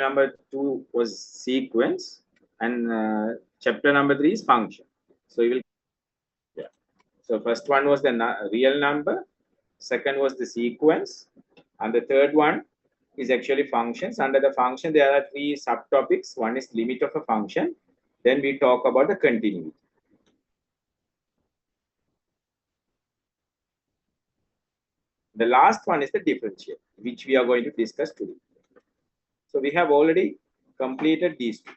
number 2 was sequence, and chapter number 3 is function. So you will, yeah. So first one was the real number, second was the sequence, and the third one is actually functions. Under the function, there are 3 subtopics. One is limit of a function. Then we talk about the continuity. The last one is the differential, which we are going to discuss today. So we have already completed these two.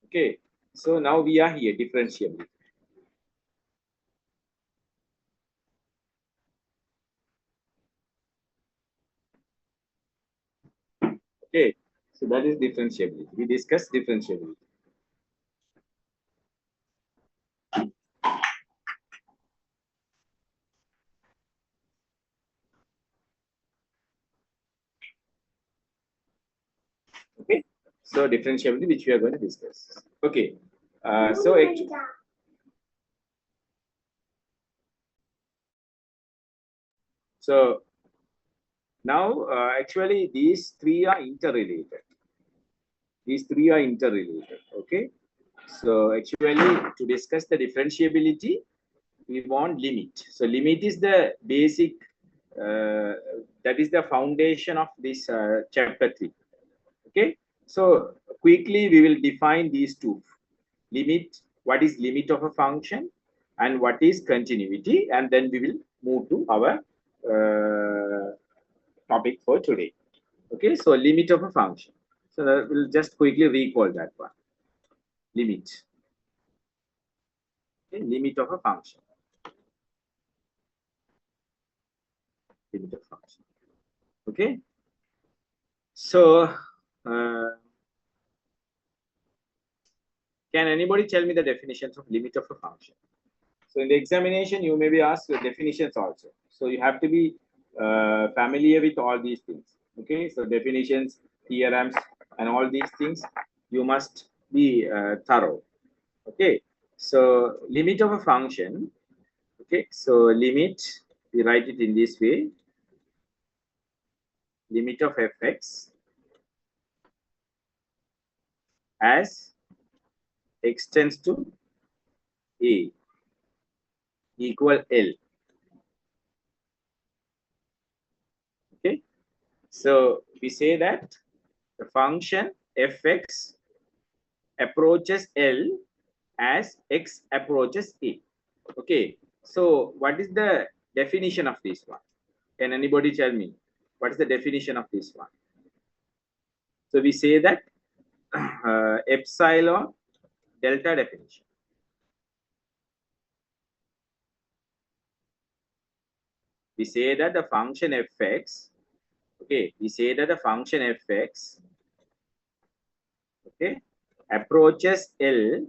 Okay. So now we are here, differentiability. Okay. So that is differentiability. We discussed differentiability. Okay. So differentiability, which we are going to discuss. Okay. So now actually these three are interrelated. These three are interrelated. Okay. So actually to discuss the differentiability, we want limit. So limit is the basic, that is the foundation of this chapter 3. Okay. So quickly we will define these two. Limit, what is limit of a function, and what is continuity, and then we will move to our topic for today. Okay, so limit of a function. So we'll just quickly recall that one. Limit. Okay, limit of a function. Limit of function. Okay. So can anybody tell me the definitions of limit of a function? So in the examination, you may be asked the definitions also. So you have to be familiar with all these things. Okay, so definitions, theorems, and all these things, you must be thorough. Okay, so limit of a function. Okay, so limit, we write it in this way. Limit of fx as x tends to a equal L. Okay, so we say that the function fx approaches L as x approaches A. Okay, so what is the definition of this one? Can anybody tell me what is the definition of this one? So we say that epsilon delta definition. We say that the function fx, okay, we say that the function fx, okay, approaches L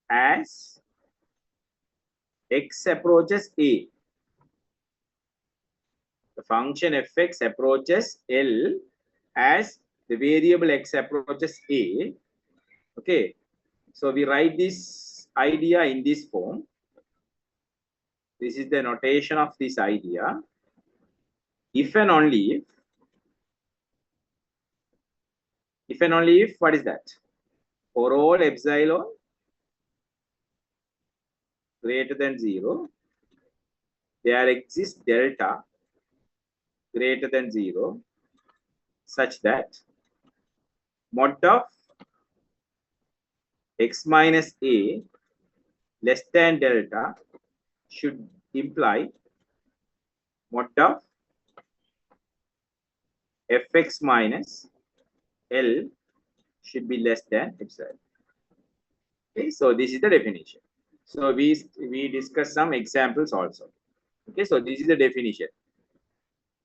as x approaches A. The function fx approaches L as the variable x approaches A. Okay, so we write this idea in this form. This is the notation of this idea. If and only if and only if, what is that? For all epsilon greater than 0, there exists delta greater than 0, such that mod of x minus a less than delta should imply mod of fx minus L should be less than epsilon. Okay, so this is the definition. So we discuss some examples also. Okay, so this is the definition.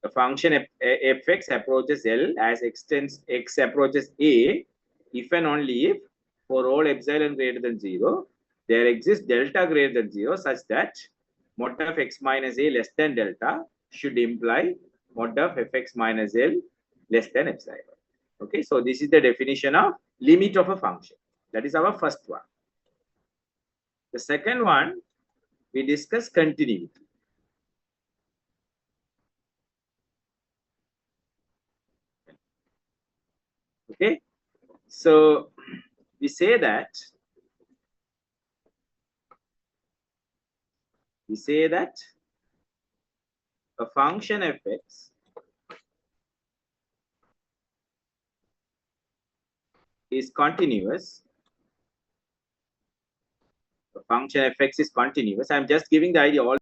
The function fx approaches L as x approaches A if and only if for all epsilon greater than 0, there exists delta greater than 0 such that mod of x minus A less than delta should imply mod of fx minus L less than epsilon. Okay, so this is the definition of limit of a function. That is our first one. The second one, we discuss continuity. Okay, so we say that a function fx is continuous. A function fx is continuous. I'm just giving the idea. All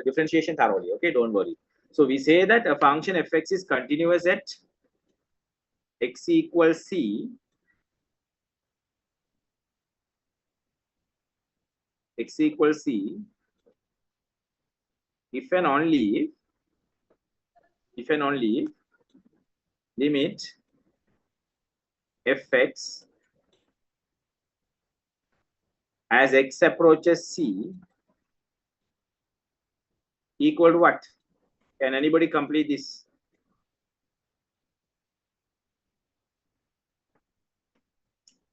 differentiation thoroughly. Okay, don't worry. So we say that a function fx is continuous at x equals c, x equals c, if and only limit fx as x approaches c equal to what? Can anybody complete this?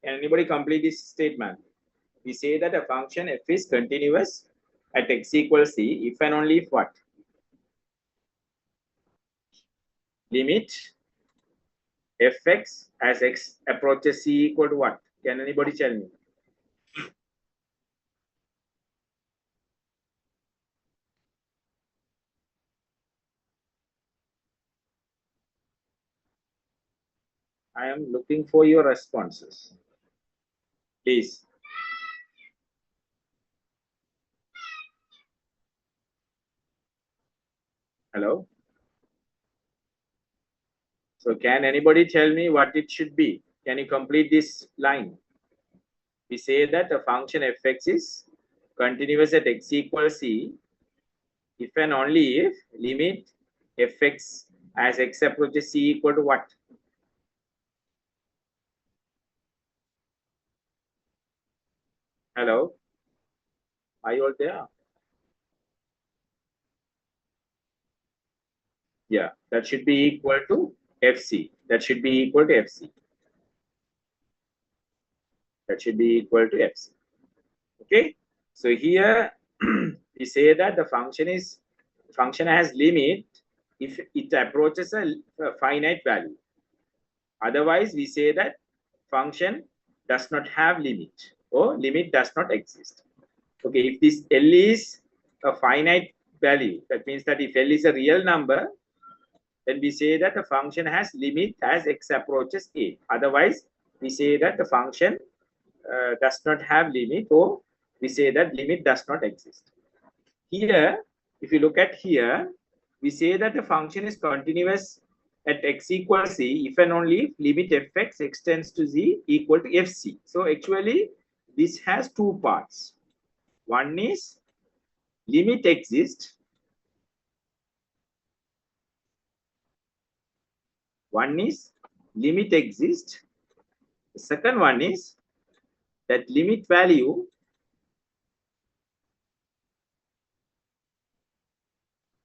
Can anybody complete this statement? We say that a function f is continuous at x equals c if and only if what? Limit fx as x approaches c equal to what? Can anybody tell me? I am looking for your responses. Please. Hello? So can anybody tell me what it should be? Can you complete this line? We say that a function fx is continuous at x equals c if and only if limit fx as x approaches c equal to what? Hello? Are you all there? Yeah, that should be equal to fc. That should be equal to fc. That should be equal to fc. Okay? So here we say that the function has limit if it approaches a finite value. Otherwise, we say that function does not have limit or limit does not exist. Okay, if this L is a finite value, that means that if L is a real number, then we say that the function has limit as x approaches a. Otherwise, we say that the function does not have limit, or we say that limit does not exist. Here, if you look at here, we say that the function is continuous at x equals c if and only if limit fx extends to z equal to fc. So actually, this has two parts. One is limit exists. One is limit exists. The second one is that limit value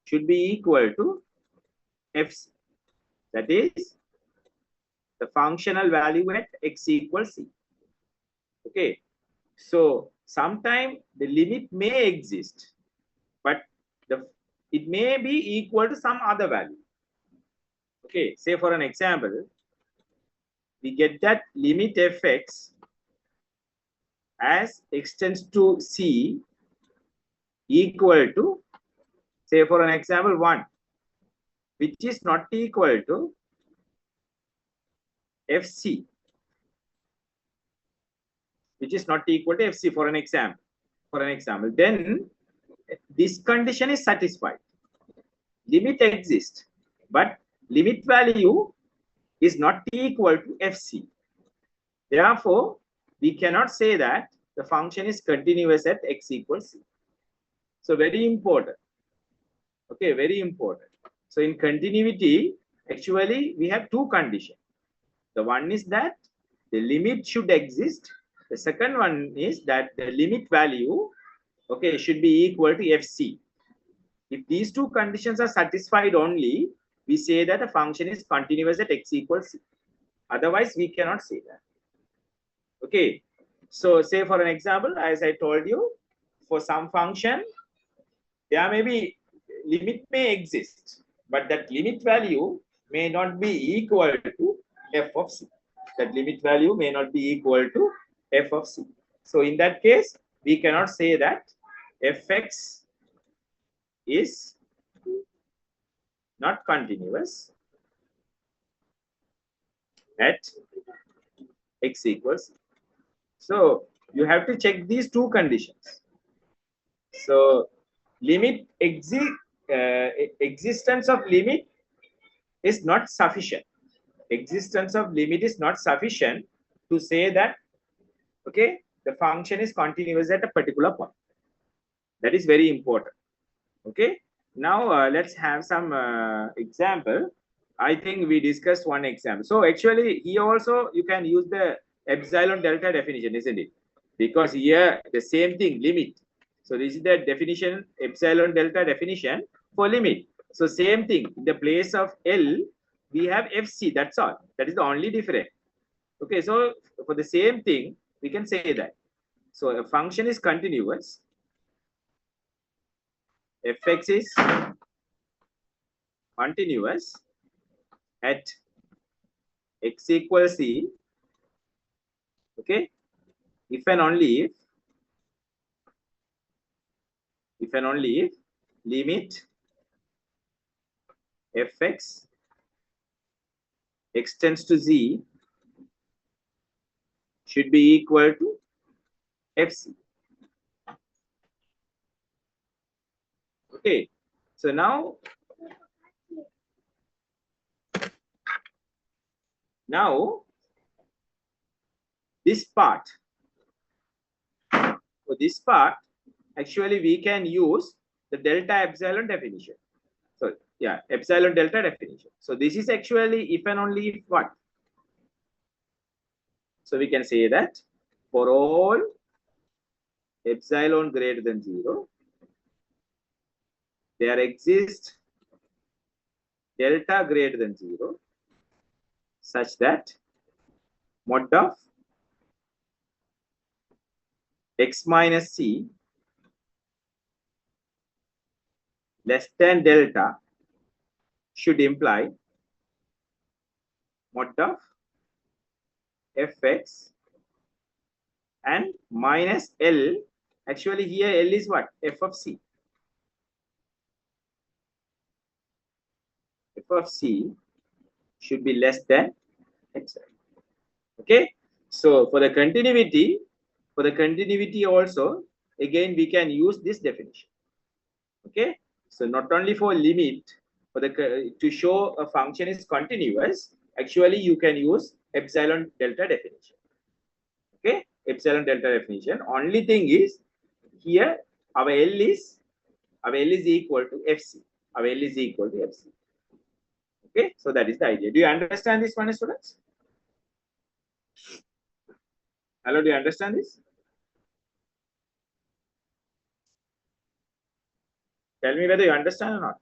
should be equal to fc. That is the functional value at x equals c. Okay. So sometime the limit may exist, but it may be equal to some other value. Okay, say for an example, we get that limit fx as extends to c equal to, say for an example, 1, which is not equal to fc, which is not equal to fc for an example. Then this condition is satisfied. Limit exists, but limit value is not equal to fc. Therefore, we cannot say that the function is continuous at x equals c. So very important. Okay, very important. So in continuity, actually, we have two conditions. The one is that the limit should exist. The second one is that the limit value, okay, should be equal to fc. If these two conditions are satisfied only, we say that a function is continuous at x equals c. Otherwise, we cannot say that. Okay. So say for an example, as I told you, for some function, there may be limit may exist, but that limit value may not be equal to f of c. That limit value may not be equal to f of c. So in that case, we cannot say that fx is not continuous at x equals. So you have to check these two conditions. So limit existence of limit is not sufficient. Existence of limit is not sufficient to say that, okay, the function is continuous at a particular point. That is very important. Okay. Now let's have some example. I think we discussed one example. So actually here also you can use the epsilon delta definition, isn't it? Because here the same thing, limit. So this is the definition, epsilon delta definition for limit. So same thing, in the place of L, we have FC, that's all. That is the only difference. Okay, so for the same thing, we can say that. So a function is continuous. Fx is continuous at x equals c. Okay, if and only if limit fx extends to z should be equal to fc. Okay, so now this part, for this part, actually we can use the delta epsilon definition. So yeah, epsilon delta definition. So this is actually if and only if what? So we can say that for all epsilon greater than 0, there exists delta greater than 0 such that mod of x minus c less than delta should imply mod of fx and minus L. Actually here L is what? F of c. F of c should be less than x. Okay, so for the continuity also, again we can use this definition. Okay, so not only for limit, for the to show a function is continuous, actually you can use epsilon delta definition. Okay, epsilon delta definition. Only thing is here our L is equal to fc. Our L is equal to fc. Okay, so that is the idea. Do you understand this one, students? Hello, do you understand this? Tell me whether you understand or not.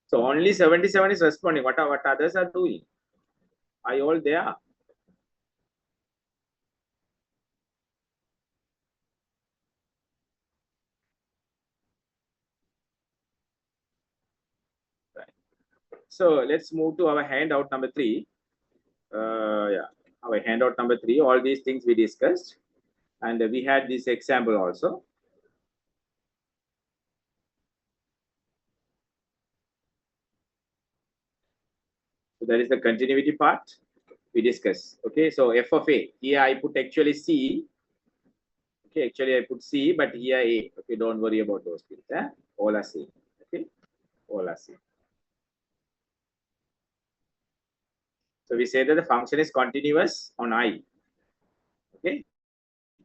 So only 77 is responding. What others are doing? Are you all there? Right. So let's move to our handout number 3. Yeah, our handout number 3. All these things we discussed, and we had this example also. So that is the continuity part we discussed. Okay, so f of a. Here I put actually c. Okay, actually I put c, but here a. Okay, don't worry about those things. All are same. Okay, all are same. So we say that the function is continuous on I. Okay,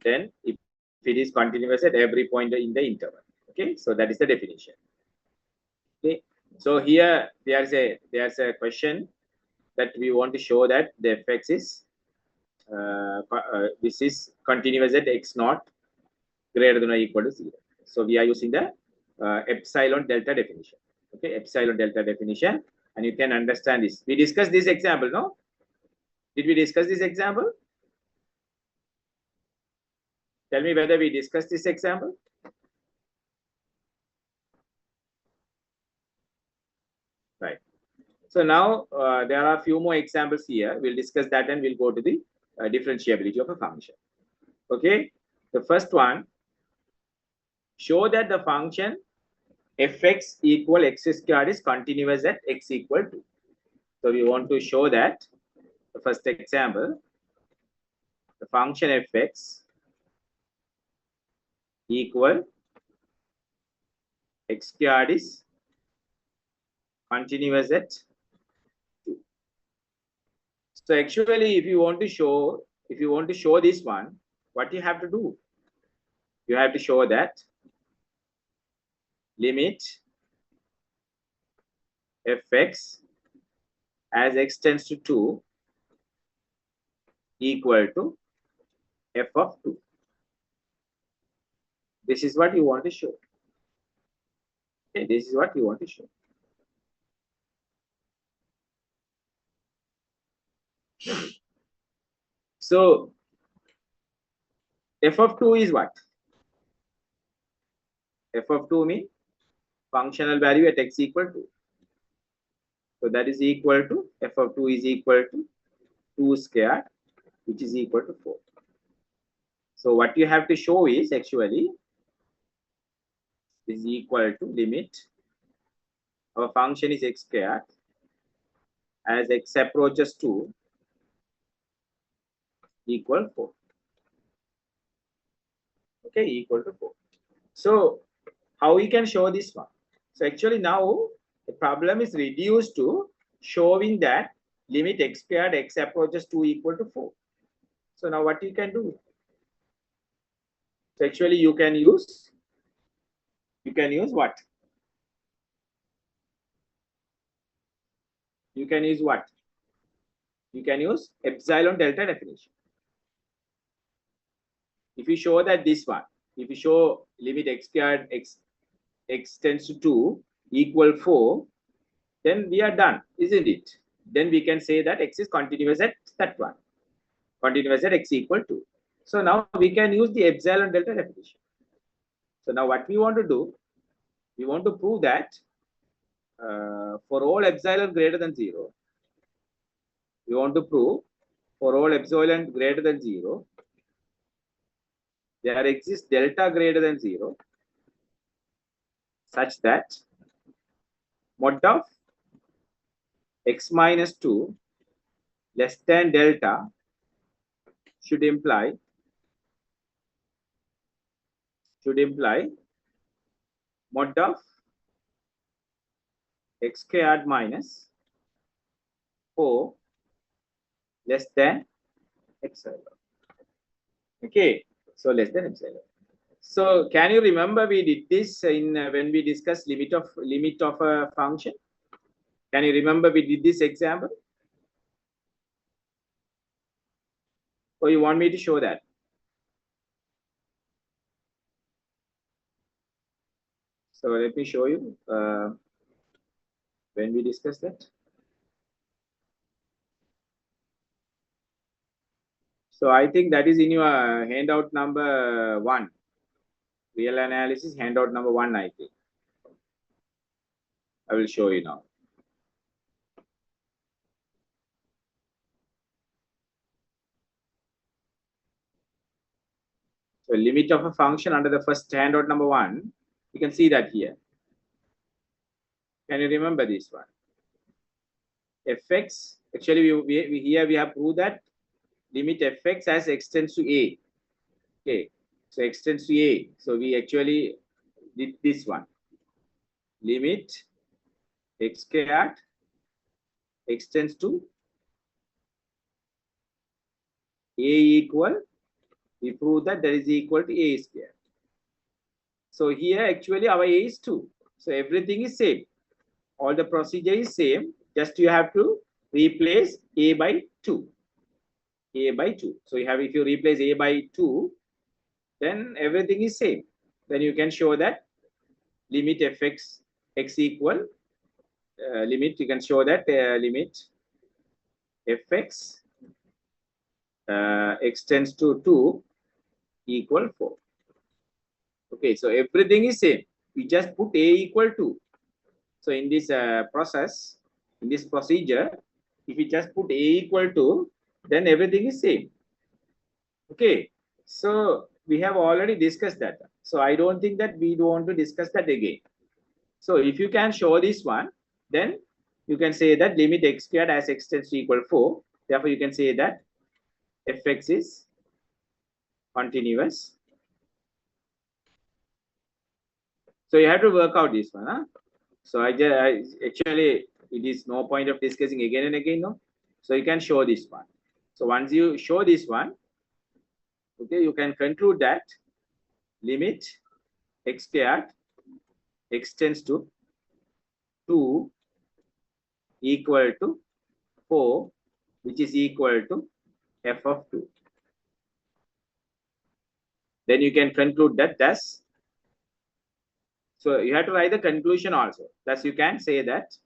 then if it is continuous at every point in the interval. Okay, so that is the definition. Okay, so here there's a question that we want to show that the fx is this is continuous at x naught greater than or equal to 0. So we are using the epsilon delta definition. Okay, epsilon delta definition, and you can understand this. We discussed this example, no? Did we discuss this example? Tell me whether we discussed this example. Right. So now there are a few more examples here. We'll discuss that and we'll go to the differentiability of a function. Okay. The first one, show that the function fx equal x squared is continuous at x equal to. So we want to show that the first example, the function fx equal x squared is continuous at 2. So actually, if you want to show this one, what you have to do? You have to show that limit fx as x tends to 2 equal to f of 2. This is what you want to show. Okay, this is what you want to show. So f of 2 is what? F of 2 means functional value at x equal to. So that is equal to f of 2 is equal to 2 squared, which is equal to 4. So what you have to show is actually is equal to limit. Our function is x squared as x approaches 2 equal 4. Okay, equal to 4. So how we can show this one? So actually now the problem is reduced to showing that limit x squared x approaches 2 equal to 4. So now what you can do? So actually you can use what? You can use what? You can use epsilon delta definition. If you show that this one, if you show limit x squared x tends to 2 equal 4, then we are done, isn't it? Then we can say that x is continuous at that one, continuous at x equal 2. So now we can use the epsilon delta definition. So now what we want to do, we want to prove that for all epsilon greater than 0, we want to prove for all epsilon greater than 0, there exists delta greater than 0 such that mod of x minus 2 less than delta should imply mod of x squared minus 4 less than epsilon. Okay, so less than epsilon. So can you remember we did this in when we discussed limit of a function? Can you remember we did this example? Or you want me to show that? So let me show you when we discussed that. So I think that is in your handout number 1. Real analysis handout number 1, I think. I will show you now. So limit of a function under the first handout number 1, you can see that here. Can you remember this one? Fx, actually here we have proved that limit fx as x tends to a. Okay, so x tends to a. So we actually did this one. Limit x squared x tends to a equal, we prove that that is equal to a squared. So here actually our a is 2. So everything is same. All the procedure is same. Just you have to replace a by 2. A by 2. So you have, if you replace a by 2, then everything is same. Then you can show that limit fx x equal limit, you can show that limit fx x tends to 2 equal 4. Okay, so everything is same. We just put a equal 2. So in this process, in this procedure, if we just put a equal to, then everything is same. Okay, so we have already discussed that. So I don't think that we don't want to discuss that again. So if you can show this one, then you can say that limit x squared as x tends to equal 4. Therefore, you can say that fx is continuous. So you have to work out this one. Huh? So actually, it is no point of discussing again and again. No. So you can show this one. So once you show this one, okay, you can conclude that limit x squared x tends to 2 equal to 4, which is equal to f of 2. Then you can conclude that thus. So you have to write the conclusion also. Thus you can say that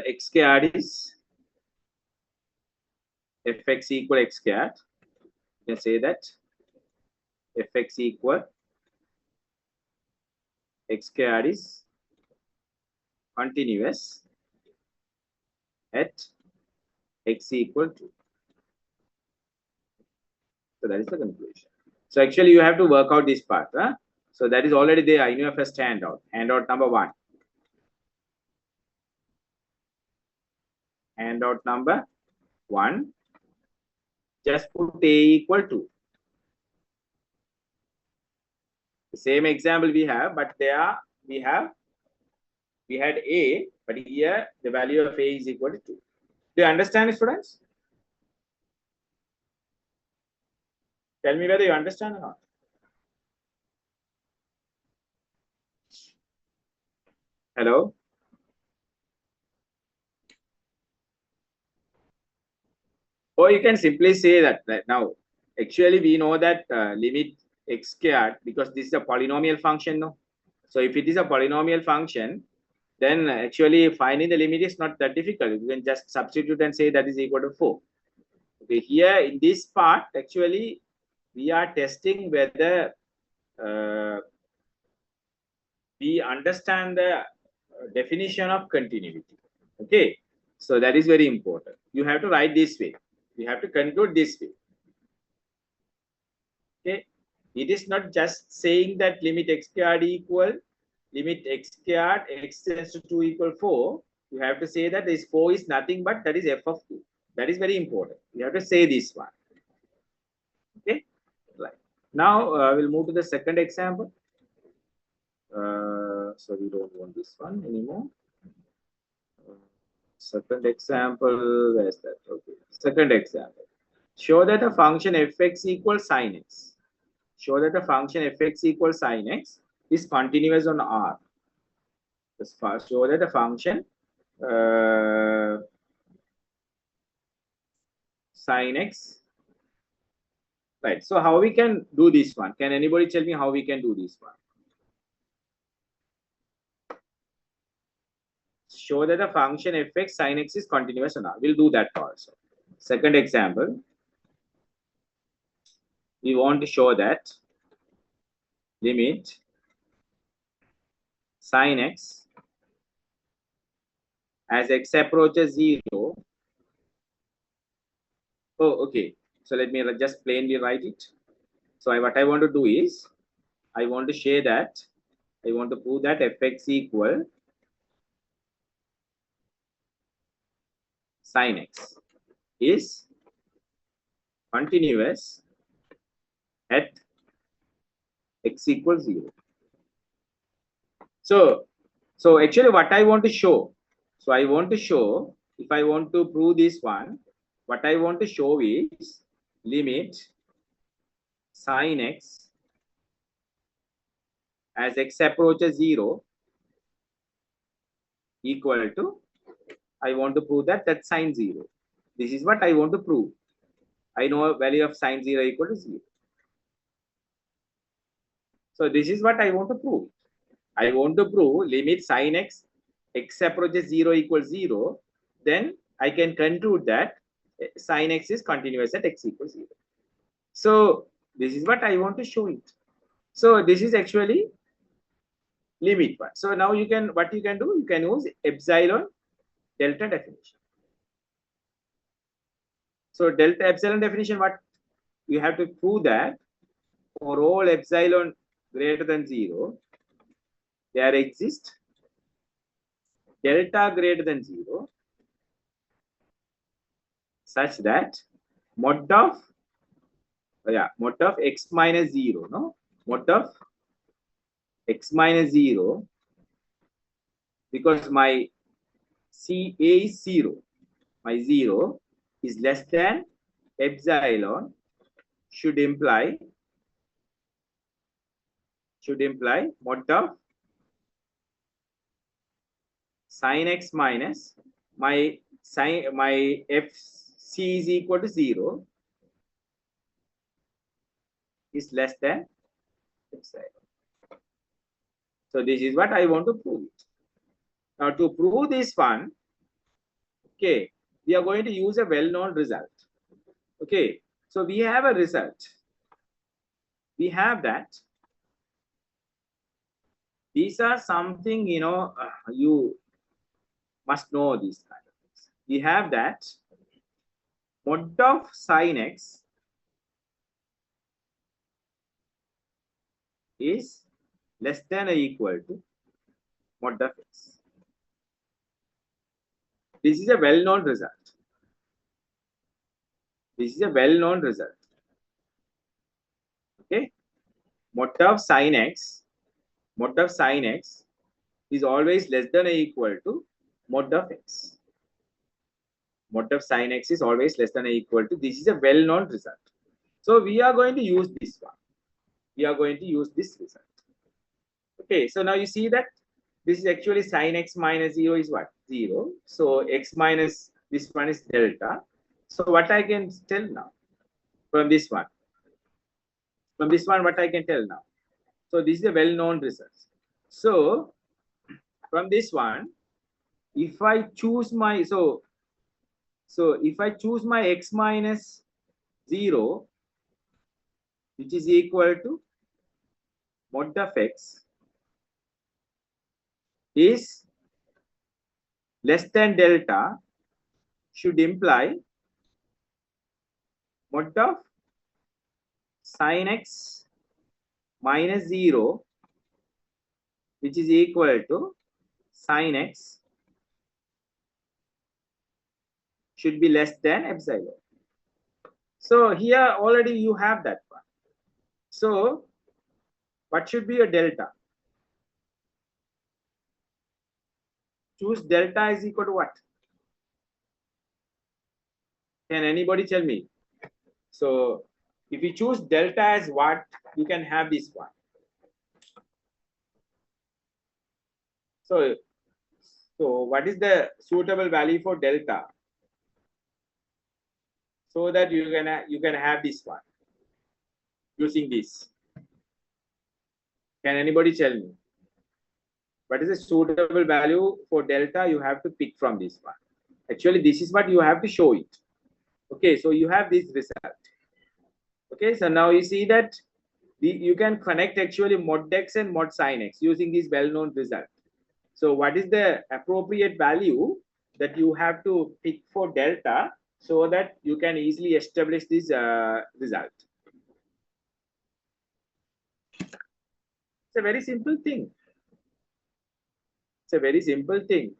x squared is fx equal x squared. You can say that fx equal x squared is continuous at x equal to. So that is the conclusion. So actually you have to work out this part. Huh? So that is already there in your first handout. Handout number 1. Handout number 1. Just put a equal to. The same example we have, but there we had a, but here the value of a is equal to 2. Do you understand, students? Tell me whether you understand or not. Hello? Or you can simply say that now, actually we know that limit x squared, because this is a polynomial function. No? So if it is a polynomial function, then actually finding the limit is not that difficult. You can just substitute and say that is equal to 4. Okay, here in this part, actually, we are testing whether we understand the definition of continuity. Okay, so that is very important. You have to write this way. You have to conclude this way. Okay, it is not just saying that limit x squared equal limit x squared x tends to 2 equal 4. You have to say that this 4 is nothing but that is f of 2. That is very important. You have to say this one. Okay, right. Now we'll move to the second example. So we don't want this one anymore. Second example, where's that? Okay, second example. Show that a function fx equals sin x. Show that a function fx equals sin x is continuous on R. Just show that a function sin x. Right. So how we can do this one? Can anybody tell me how we can do this one? Show that the function fx sin x is continuous on R. We'll do that also. Second example, we want to show that limit sin x as x approaches 0. Oh, okay. So let me just plainly write it. So what I want to do is, I want to say that, I want to prove that fx equal sin x is continuous at x equals 0. So actually what I want to show, so I want to show, if I want to prove this one, what I want to show is limit sin x as x approaches 0 equal to, I want to prove that that's sin 0. This is what I want to prove. I know a value of sin 0 equal to 0. So this is what I want to prove. I want to prove limit sin x, x approaches 0 equals 0. Then I can conclude that sin x is continuous at x equals 0. So This is what I want to show it. So this is actually limit one. So now you can, what you can do, you can use epsilon delta definition. So delta epsilon definition, what you have to prove that for all epsilon greater than 0, there exists delta greater than 0 such that mod of mod of x minus 0, no, mod of x minus 0, because my CA is 0, my 0 is less than epsilon, should imply mod of sin x minus my FC is equal to 0 is less than epsilon. So this is what I want to prove it. Now to prove this one, okay, we are going to use a well-known result. Okay, so we have a result. We have that. These are something, you know, you must know these kind of things. We have that mod of sin x is less than or equal to mod of x. This is a well-known result. This is a well-known result. Okay, mod of sin x is always less than or equal to mod of x. Mod of sin x is always less than or equal to. This is a well-known result. So we are going to use this one. We are going to use this result. Okay, so now you see that this is actually sin x minus 0 is what? 0. So x minus this one is delta. So what I can tell now from this one? From this one, what I can tell now? So this is a well-known result. So from this one, if I choose my so if I choose my x minus 0, which is equal to mod of x, is less than delta, should imply mod of sin x minus 0, which is equal to sin x, should be less than epsilon. So here already you have that one. So what should be your delta? Choose delta is equal to what? Can anybody tell me? So if you choose delta as what, you can have this one. So what is the suitable value for delta? So that you can have this one using this. Can anybody tell me? What is the suitable value for delta? You have to pick from this one. Actually, this is what you have to show it. Okay, so you have this result. Okay, so now you see that you can connect actually mod x and mod sin x using this well-known result. So what is the appropriate value that you have to pick for delta so that you can easily establish this result? It's a very simple thing. It's a very simple thing.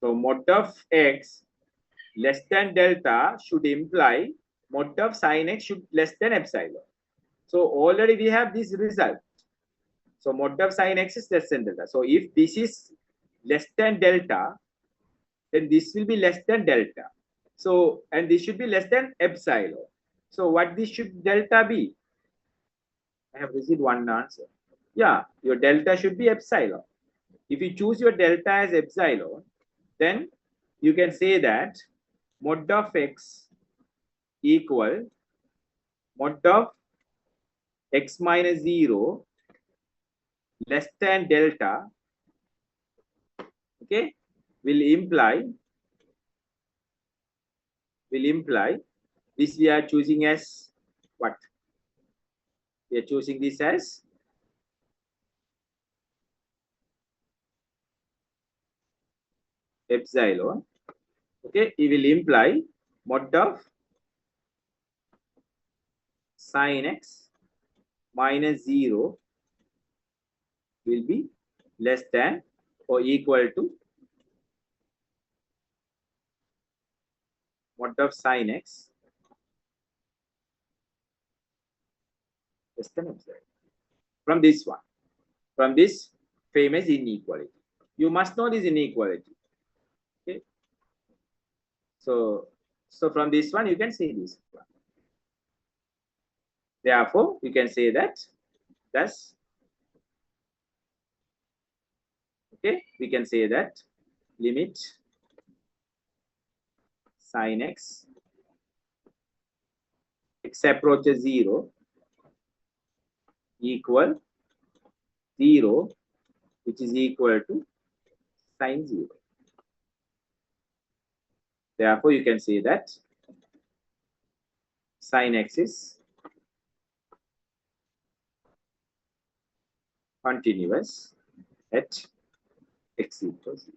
So mod of x less than delta should imply mod of sin x should less than epsilon. So already we have this result. So mod of sin x is less than delta. So if this is less than delta, then this will be less than delta. So, and this should be less than epsilon. So what this should delta be? I have received one answer. Yeah, your delta should be epsilon. If you choose your delta as epsilon, then you can say that mod of x equal mod of x minus 0 less than delta, okay, will imply this we are choosing as what? We are choosing this as epsilon. Okay, it will imply mod of sin x minus 0 will be less than or equal to mod of sin x less than epsilon. From this one, from this famous inequality. You must know this inequality. Okay. So from this one, you can say this one. Therefore, you can say that thus, okay, we can say that limit sin x approaches 0 equal 0, which is equal to sin 0. Therefore, you can say that sin x is continuous at x equals 0.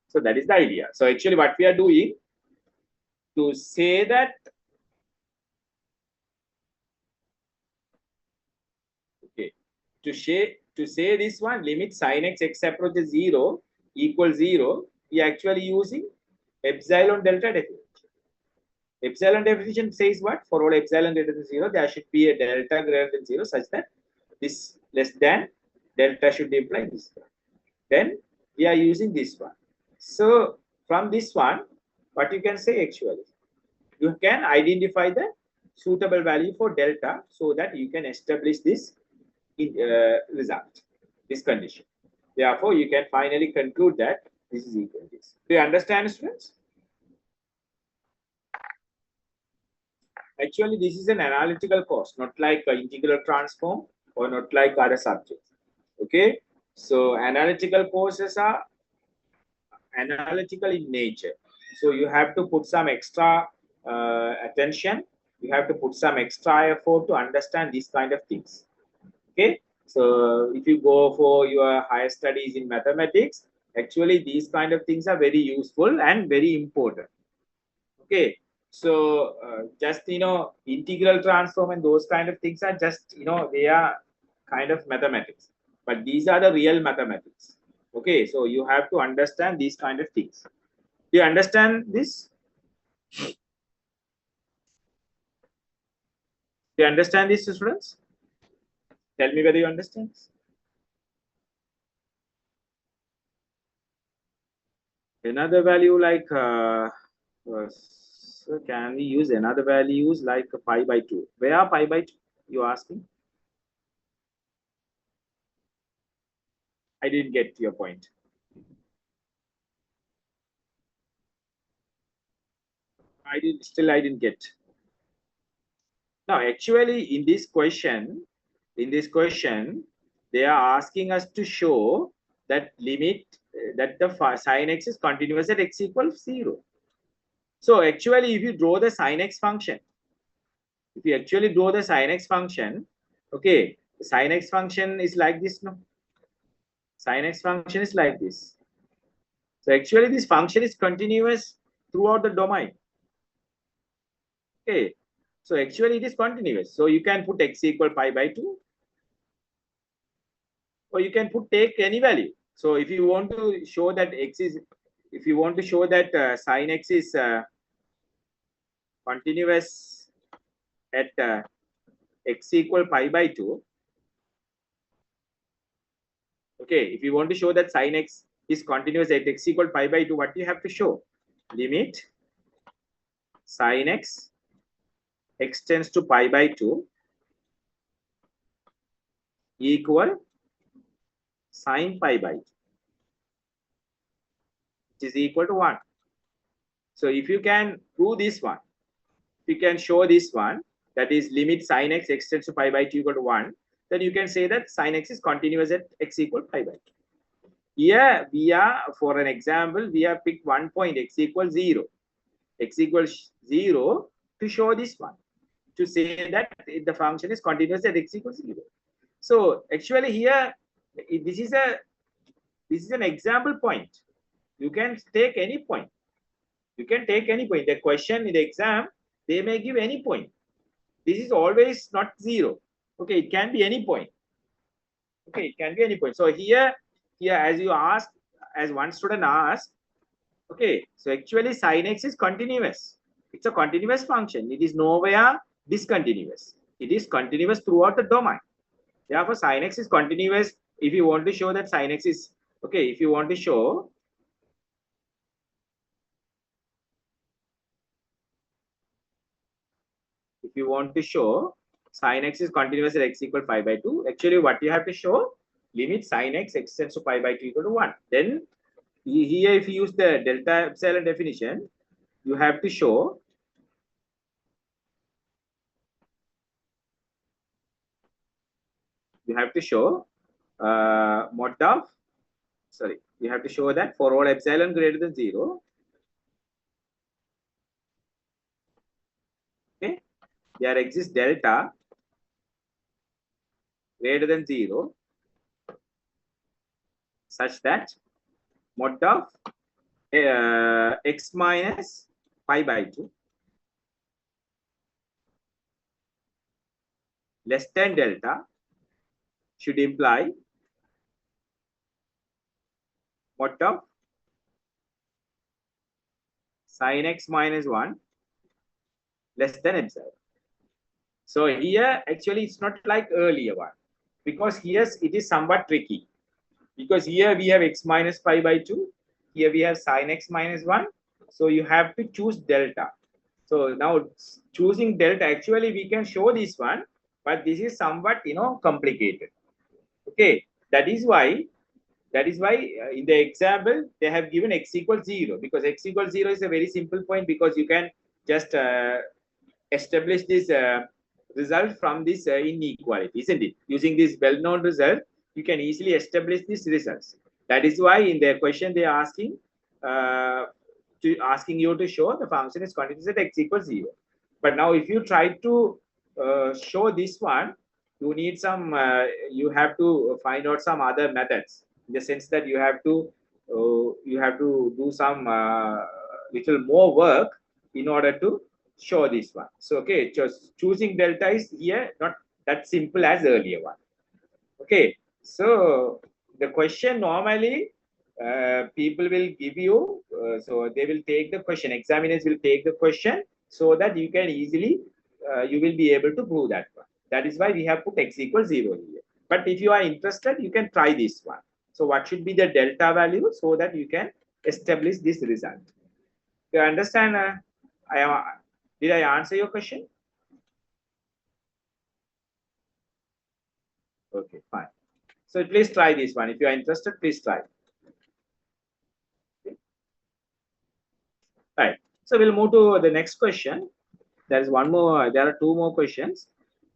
So that is the idea. So actually what we are doing to say that, okay, to say this one limit sin x approaches 0 equals 0, we are actually using epsilon delta definition. Epsilon definition says what? For all epsilon greater than 0, there should be a delta greater than 0 such that this less than delta should imply this one. Then we are using this one. So from this one, what you can say actually, you can identify the suitable value for delta so that you can establish this result, this condition. Therefore, you can finally conclude that this is equal to this. Do you understand, students? Actually, this is an analytical course, not like an integral transform or not like other subjects. Okay, so analytical courses are analytical in nature. So you have to put some extra attention. You have to put some extra effort to understand these kind of things. Okay, so if you go for your higher studies in mathematics, actually these kind of things are very useful and very important. Okay, so just integral transform and those kind of things are just they are kind of mathematics, but these are the real mathematics. Okay, so you have to understand these kind of things. Do you understand this? Do you understand this, students? Tell me whether you understand. Another value like so can we use another values like pi by 2? Where are pi by 2? You asking? I didn't get your point. I didn't get. Now, actually, in this question, they are asking us to show that limit that the sin x is continuous at x equals 0. So actually, if you draw the sin x function, okay, the sin x function is like this, no? Sin x function is like this. So actually, this function is continuous throughout the domain. Okay, so actually it is continuous. So you can put x equal pi by 2, or you can take any value. So if you want to show that sin x is continuous at x equal pi by 2, okay, if you want to show that sin x is continuous at x equal pi by 2, what you have to show? Limit sin x tends to pi by 2 equal sin pi by 2, which is equal to 1. So if you can prove this one, if you can show this one, that is limit sin x tends to pi by 2 equal to 1, then you can say that sin x is continuous at x equal pi by 2. Here we are, for an example, we have picked one point x equals 0. X equals 0 to show this one, to say that the function is continuous at x equals 0. So actually here, this is an example point. You can take any point. You can take any point. The question in the exam, they may give any point. This is always not 0. Okay, it can be any point. Okay, it can be any point. So here as you asked, as one student asked, okay, so actually sin x is continuous. It's a continuous function. It is nowhere discontinuous. It is continuous throughout the domain. Therefore, sin x is continuous. If you want to show that sin x is, okay, if you want to show sin x is continuous at x equal 5 by 2, actually what you have to show, limit sin x extends to pi by 2 equal to 1. Then here if you use the delta epsilon definition, you have to show mod of, sorry, you have to show that for all epsilon greater than 0, okay, there exists delta greater than 0 such that mod of x minus pi by 2 less than delta should imply mod of sin x minus 1 less than epsilon. So here actually it's not like earlier one, because here it is somewhat tricky, because here we have x minus pi by 2, here we have sin x minus 1, so you have to choose delta. So now choosing delta, actually we can show this one, but this is somewhat complicated. Okay, that is why in the example they have given x equals 0, because x equals 0 is a very simple point, because you can just establish this result from this inequality, isn't it? Using this well-known result, you can easily establish these results. That is why in their question they are asking you to show the function is continuous at x equals 0. But now if you try to show this one, you need some you have to find out some other methods, in the sense that you have to do some little more work in order to show this one. So okay, just choosing delta is here not that simple as earlier one. Okay, so the question normally people will give you, so they will take the question, examiners will take the question, so that you can easily you will be able to prove that one. That is why we have put x equals 0 here. But if you are interested, you can try this one. So what should be the delta value, so that you can establish this result? You understand? Did I answer your question? Okay, fine. So please try this one. If you are interested, please try. Okay. Right. So we'll move to the next question. There is one more. There are two more questions.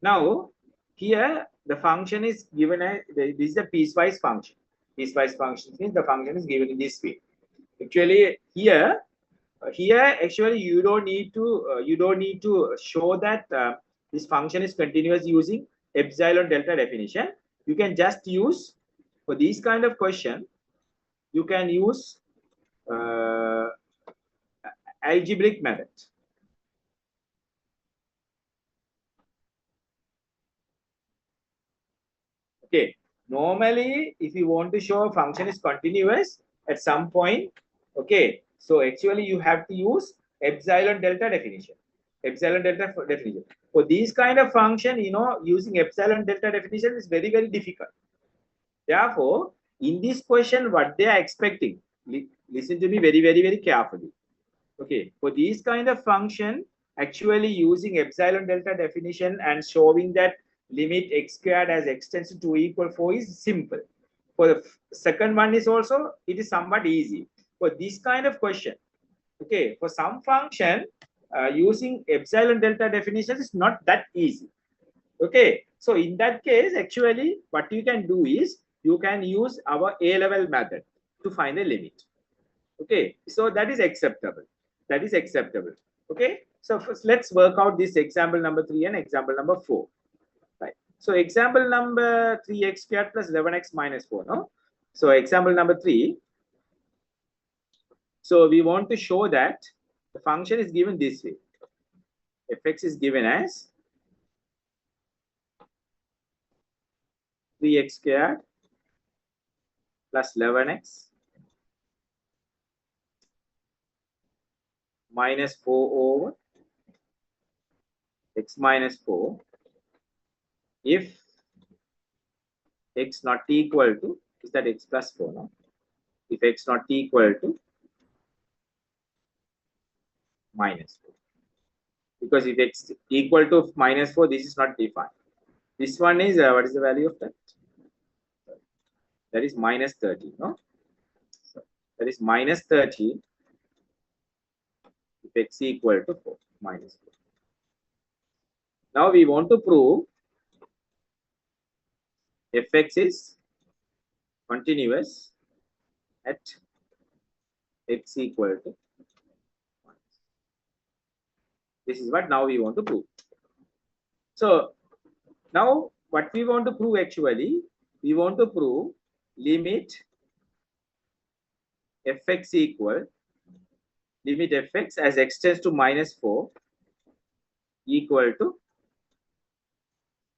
Now, here the function is given as this is a piecewise function. Piecewise function means the function is given in this way. Actually, here actually you don't need to show that this function is continuous using epsilon delta definition. You can just use, for these kind of question, you can use algebraic method. Okay, normally if you want to show a function is continuous at some point, okay, so actually you have to use epsilon delta definition. Epsilon delta definition. For these kind of function, using epsilon delta definition is very, very difficult. Therefore, in this question, what they are expecting, listen to me very, very, very carefully. Okay, for these kind of function, actually using epsilon delta definition and showing that limit x squared as x tends to 2 equal 4 is simple. For the second one is also, it is somewhat easy. For this kind of question, okay, for some function, using epsilon delta definition is not that easy. Okay, so in that case, actually, what you can do is you can use our A-level method to find a limit. Okay, so that is acceptable. That is acceptable. Okay, So first, let's work out this example number 3 and example number 4. Right. So example number 3x squared plus 11x minus 4. No. So example number 3. So we want to show that the function is given this way. Fx is given as 3x squared plus 11x minus 4 over x minus 4 if x not equal to, is that x plus 4? No? If x not equal to minus 4. Because if x equal to minus 4, this is not defined. This one is, what is the value of that? That is minus 30. No? So that is minus 30 if x equal to 4, minus 4. Now we want to prove fx is continuous at x equal to 1. This is what now we want to prove. So now what we want to prove actually, we want to prove limit fx equal, limit fx as x tends to minus 4 equal to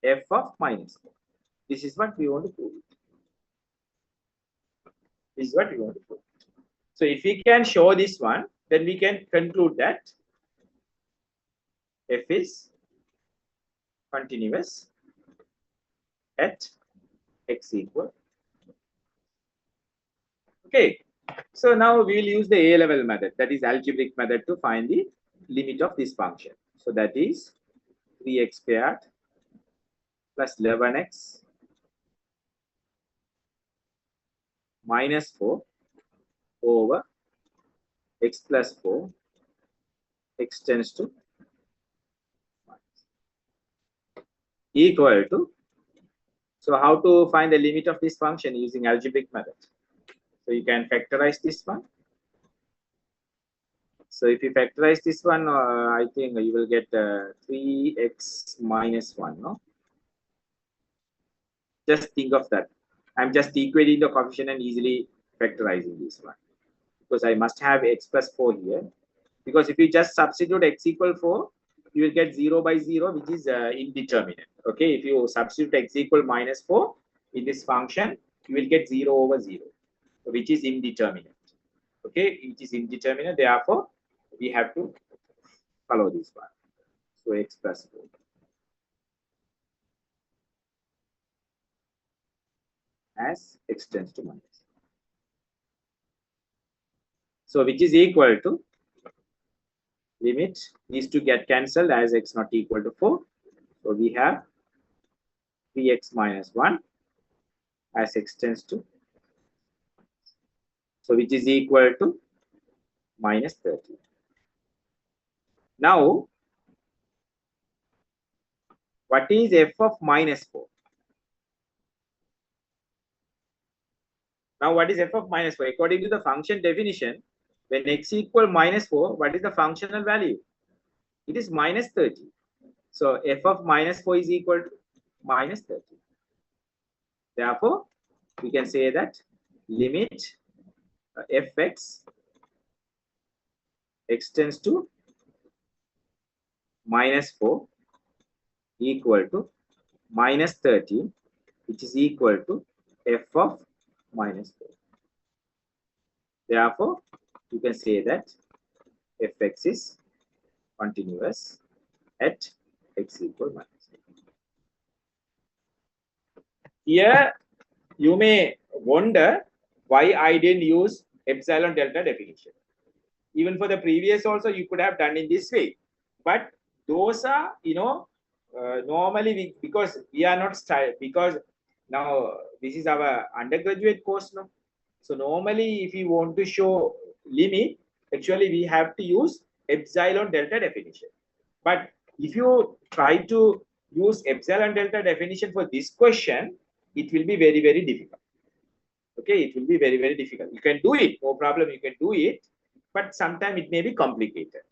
f of minus 4. This is what we want to prove. This is what we want to prove. So if we can show this one, then we can conclude that f is continuous at x equal. Okay. So now we will use the A-level method, that is algebraic method, to find the limit of this function. So that is 3x squared plus 11x minus 4 over x plus 4, x tends to equal to. So how to find the limit of this function using algebraic method? So you can factorize this one. So if you factorize this one, I think you will get 3x minus 1. No? Just think of that. I'm just equating the coefficient and easily factorizing this one. Because I must have x plus 4 here. Because if you just substitute x equal 4, you will get 0 by 0, which is indeterminate. Okay, if you substitute x equal minus 4 in this function, you will get 0 over 0, which is indeterminate. Okay, it is indeterminate. Therefore, we have to follow this one. So x plus 4. As x tends to minus. So which is equal to limit, these two get cancelled as x not equal to 4. So we have 3x minus 1 as x tends to. So which is equal to minus 30. Now, what is f of minus 4? Now, what is f of minus 4? According to the function definition, when x equal minus 4, what is the functional value? It is minus 30. So f of minus 4 is equal to minus 30. Therefore, we can say that limit fx x tends to minus 4 equal to minus 30, which is equal to f of minus 4. Therefore, you can say that fx is continuous at x equal minus 4. Here, you may wonder why I didn't use epsilon delta definition. Even for the previous also, you could have done in this way. But those are, normally because we are not because now this is our undergraduate course now. So normally, if you want to show limit, actually we have to use epsilon delta definition. But if you try to use epsilon delta definition for this question, it will be very, very difficult. Okay, it will be very, very difficult. You can do it, no problem, you can do it, but sometimes it may be complicated.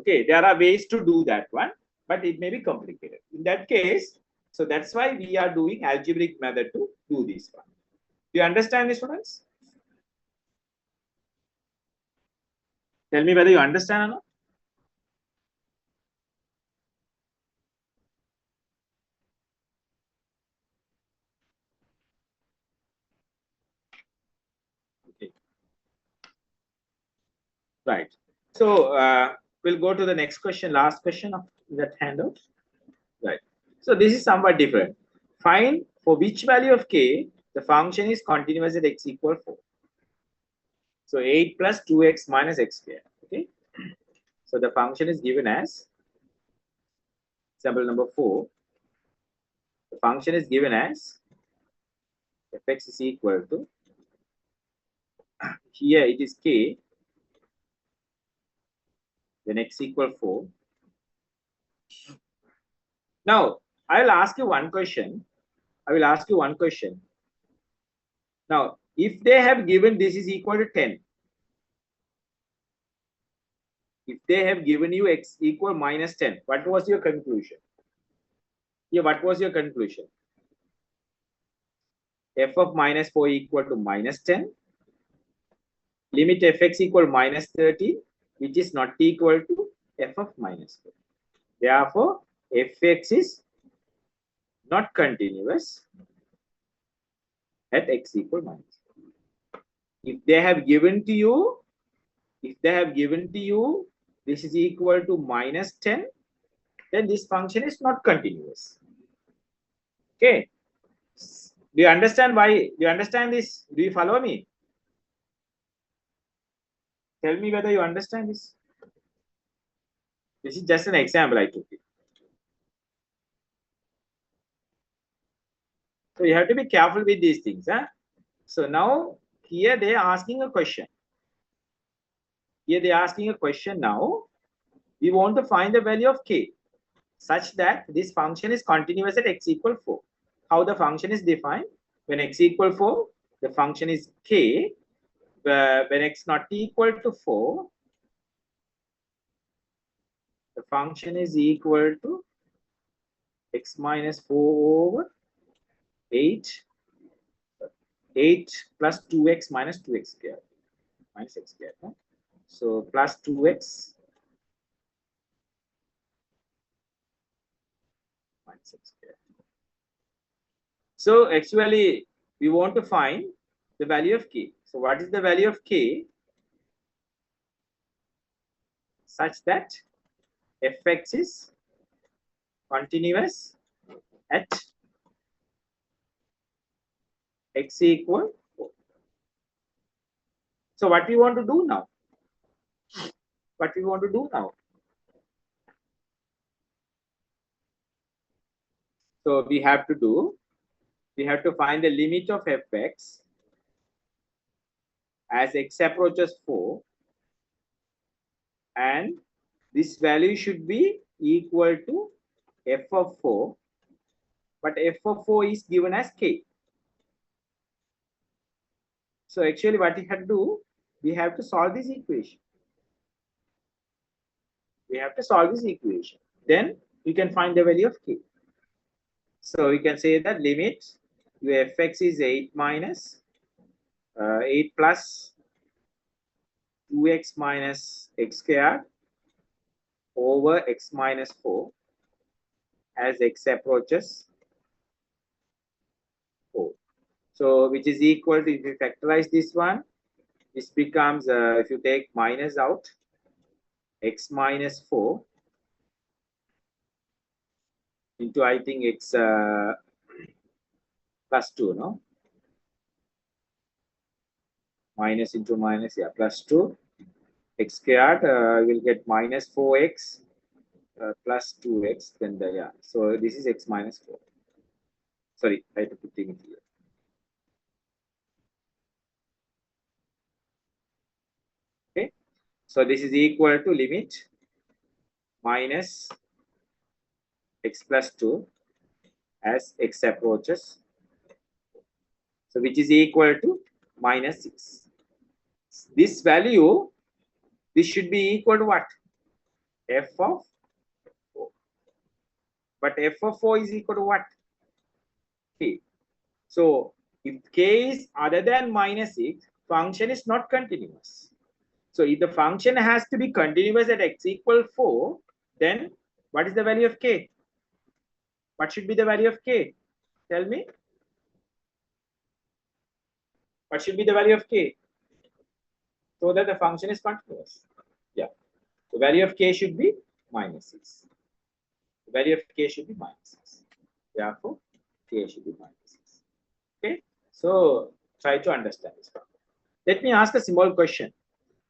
Okay, there are ways to do that one, but it may be complicated. In that case, so that's why we are doing algebraic method to do this one. Do you understand this, students? Tell me whether you understand or not. Okay. Right. So we'll go to the next question, last question of that handout. Right. So this is somewhat different. Find for which value of k the function is continuous at x equal 4. So 8 plus 2x minus x squared. Okay. So the function is given as example number 4. The function is given as fx is equal to, here it is k, then x equal 4. Now I will ask you one question. Now, if they have given this is equal to 10, if they have given you x equal minus 10, what was your conclusion? Here, what was your conclusion? F of minus 4 equal to minus 10. Limit fx equal minus 13, which is not equal to f of minus 4. Therefore, fx is not continuous at x equal minus 4. If they have given to you, this is equal to minus 10, then this function is not continuous. Okay. Do you understand why? Do you understand this? Do you follow me? Tell me whether you understand this. This is just an example I took it. So you have to be careful with these things. Huh? So now here they are asking a question. Now. We want to find the value of k such that this function is continuous at x equal 4. How the function is defined? When x equal 4, the function is k. When x not equal to 4, the function is equal to x minus 4 over 8 plus 2x minus 2x squared minus x squared. No? So plus 2x minus x squared. So actually we want to find the value of k. So what is the value of k such that fx is continuous at x equal 4. So what we want to do now? So we have to find the limit of fx as x approaches 4, and this value should be equal to f of 4, but f of 4 is given as k. So actually what we have to do, we have to solve this equation. Then we can find the value of k. So we can say that limit fx is 8 minus 8 plus 2x minus x squared over x minus 4 as x approaches 4. So which is equal to, if you factorize this one, this becomes, if you take minus out, x minus 4 into, I think x plus 2, no? Minus into minus, yeah, plus 2. X squared will get minus 4x plus 2x, then the, yeah. So this is x minus 4. Sorry, I have to put it here. Okay. So this is equal to limit minus x plus 2 as x approaches. So which is equal to minus 6. This value, this should be equal to what? f of 4. But f of 4 is equal to what? K. So if k is other than -6, function is not continuous. So if the function has to be continuous at x equal 4, then what is the value of k? What should be the value of k? Tell me. What should be the value of k? So that the function is continuous. Yeah. The value of k should be -6. The value of k should be -6. Therefore, k should be -6. Okay. So try to understand this problem. Let me ask a small question.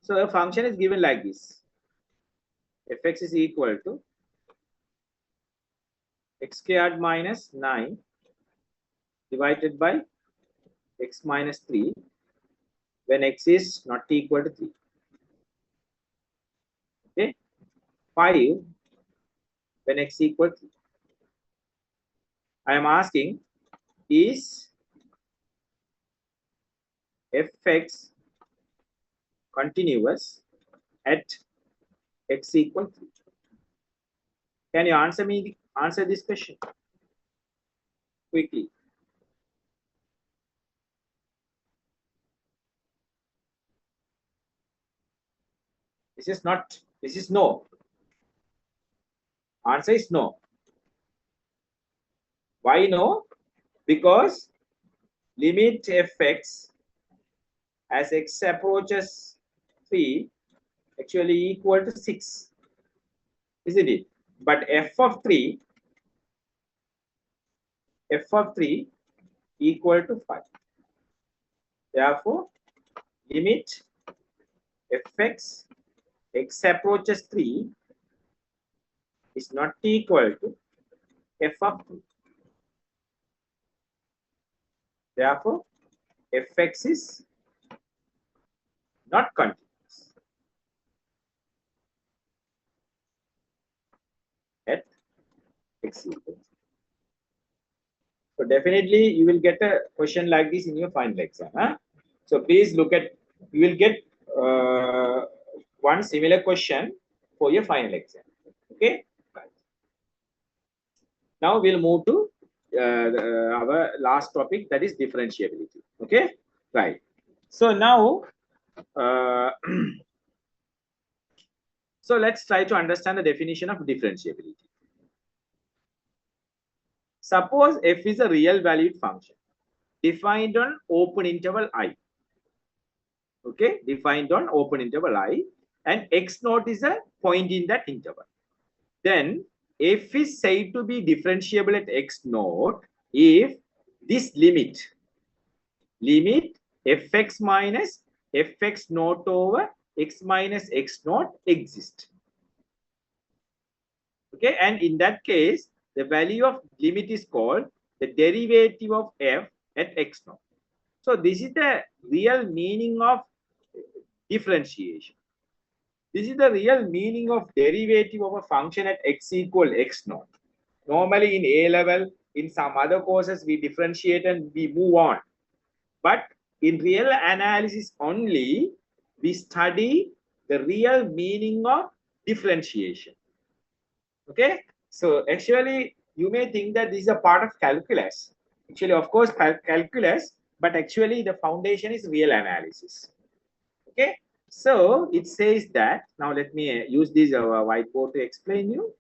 So a function is given like this. Fx is equal to x squared minus 9 divided by x minus 3 when x is not equal to 3. Okay. 5 when x equal to 3. I am asking, is fx continuous at x equal to 3? Can you answer this question quickly? This is not, this is no. Answer is no. Why no? Because limit fx as x approaches 3 actually equal to 6, isn't it? But f of 3 equal to 5. Therefore, limit fx x approaches 3 is not equal to f of 3. Therefore, fx is not continuous at x equal to 3. So definitely you will get a question like this in your final exam. Huh? So please look at, you will get one similar question for your final exam. Okay. Now we'll move to our last topic, that is differentiability. Okay. Right. So now, so let's try to understand the definition of differentiability. Suppose f is a real valued function defined on open interval I. Okay, defined on open interval I, and x naught is a point in that interval. Then f is said to be differentiable at x naught if this limit fx minus fx naught over x minus x naught exists. Okay, and in that case, the value of limit is called the derivative of f at x naught. So this is the real meaning of differentiation. This is the real meaning of derivative of a function at x equal x naught. Normally in A level, in some other courses, we differentiate and we move on. But in real analysis only, we study the real meaning of differentiation. Okay, so actually you may think that this is a part of calculus. Actually, of course, calculus, but actually the foundation is real analysis. Okay, so it says that, now let me use this whiteboard to explain you.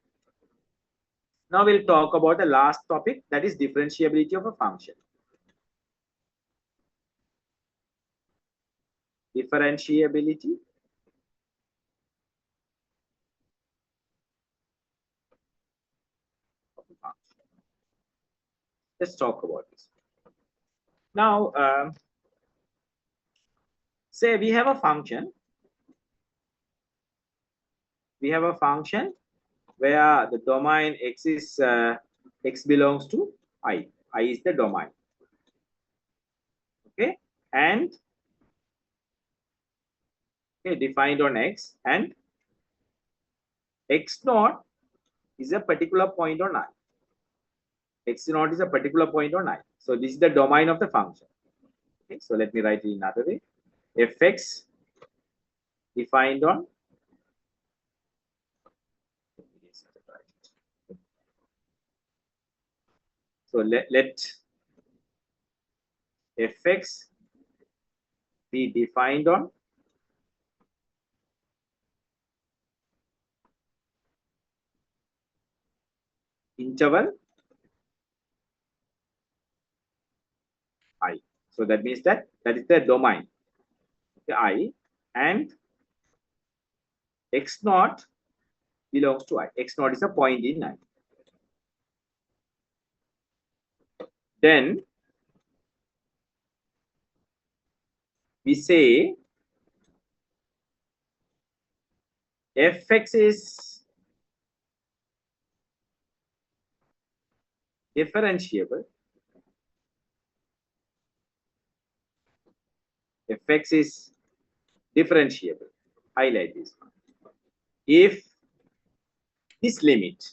Now we'll talk about the last topic, that is differentiability of a function. Differentiability of a function. Let's talk about this. Now, say we have a function. We have a function where the domain x is x belongs to I. I is the domain. Okay, and okay, defined on x, and x naught is a particular point on I. X naught is a particular point on I. So this is the domain of the function. Okay, so let me write it another way. Fx defined on is right. So let fx be defined on interval I. So that means that is the domain, okay, I, and x naught belongs to I. X naught is a point in I. Then we say fx is differentiable. Fx is differentiable. Highlight this one. If this limit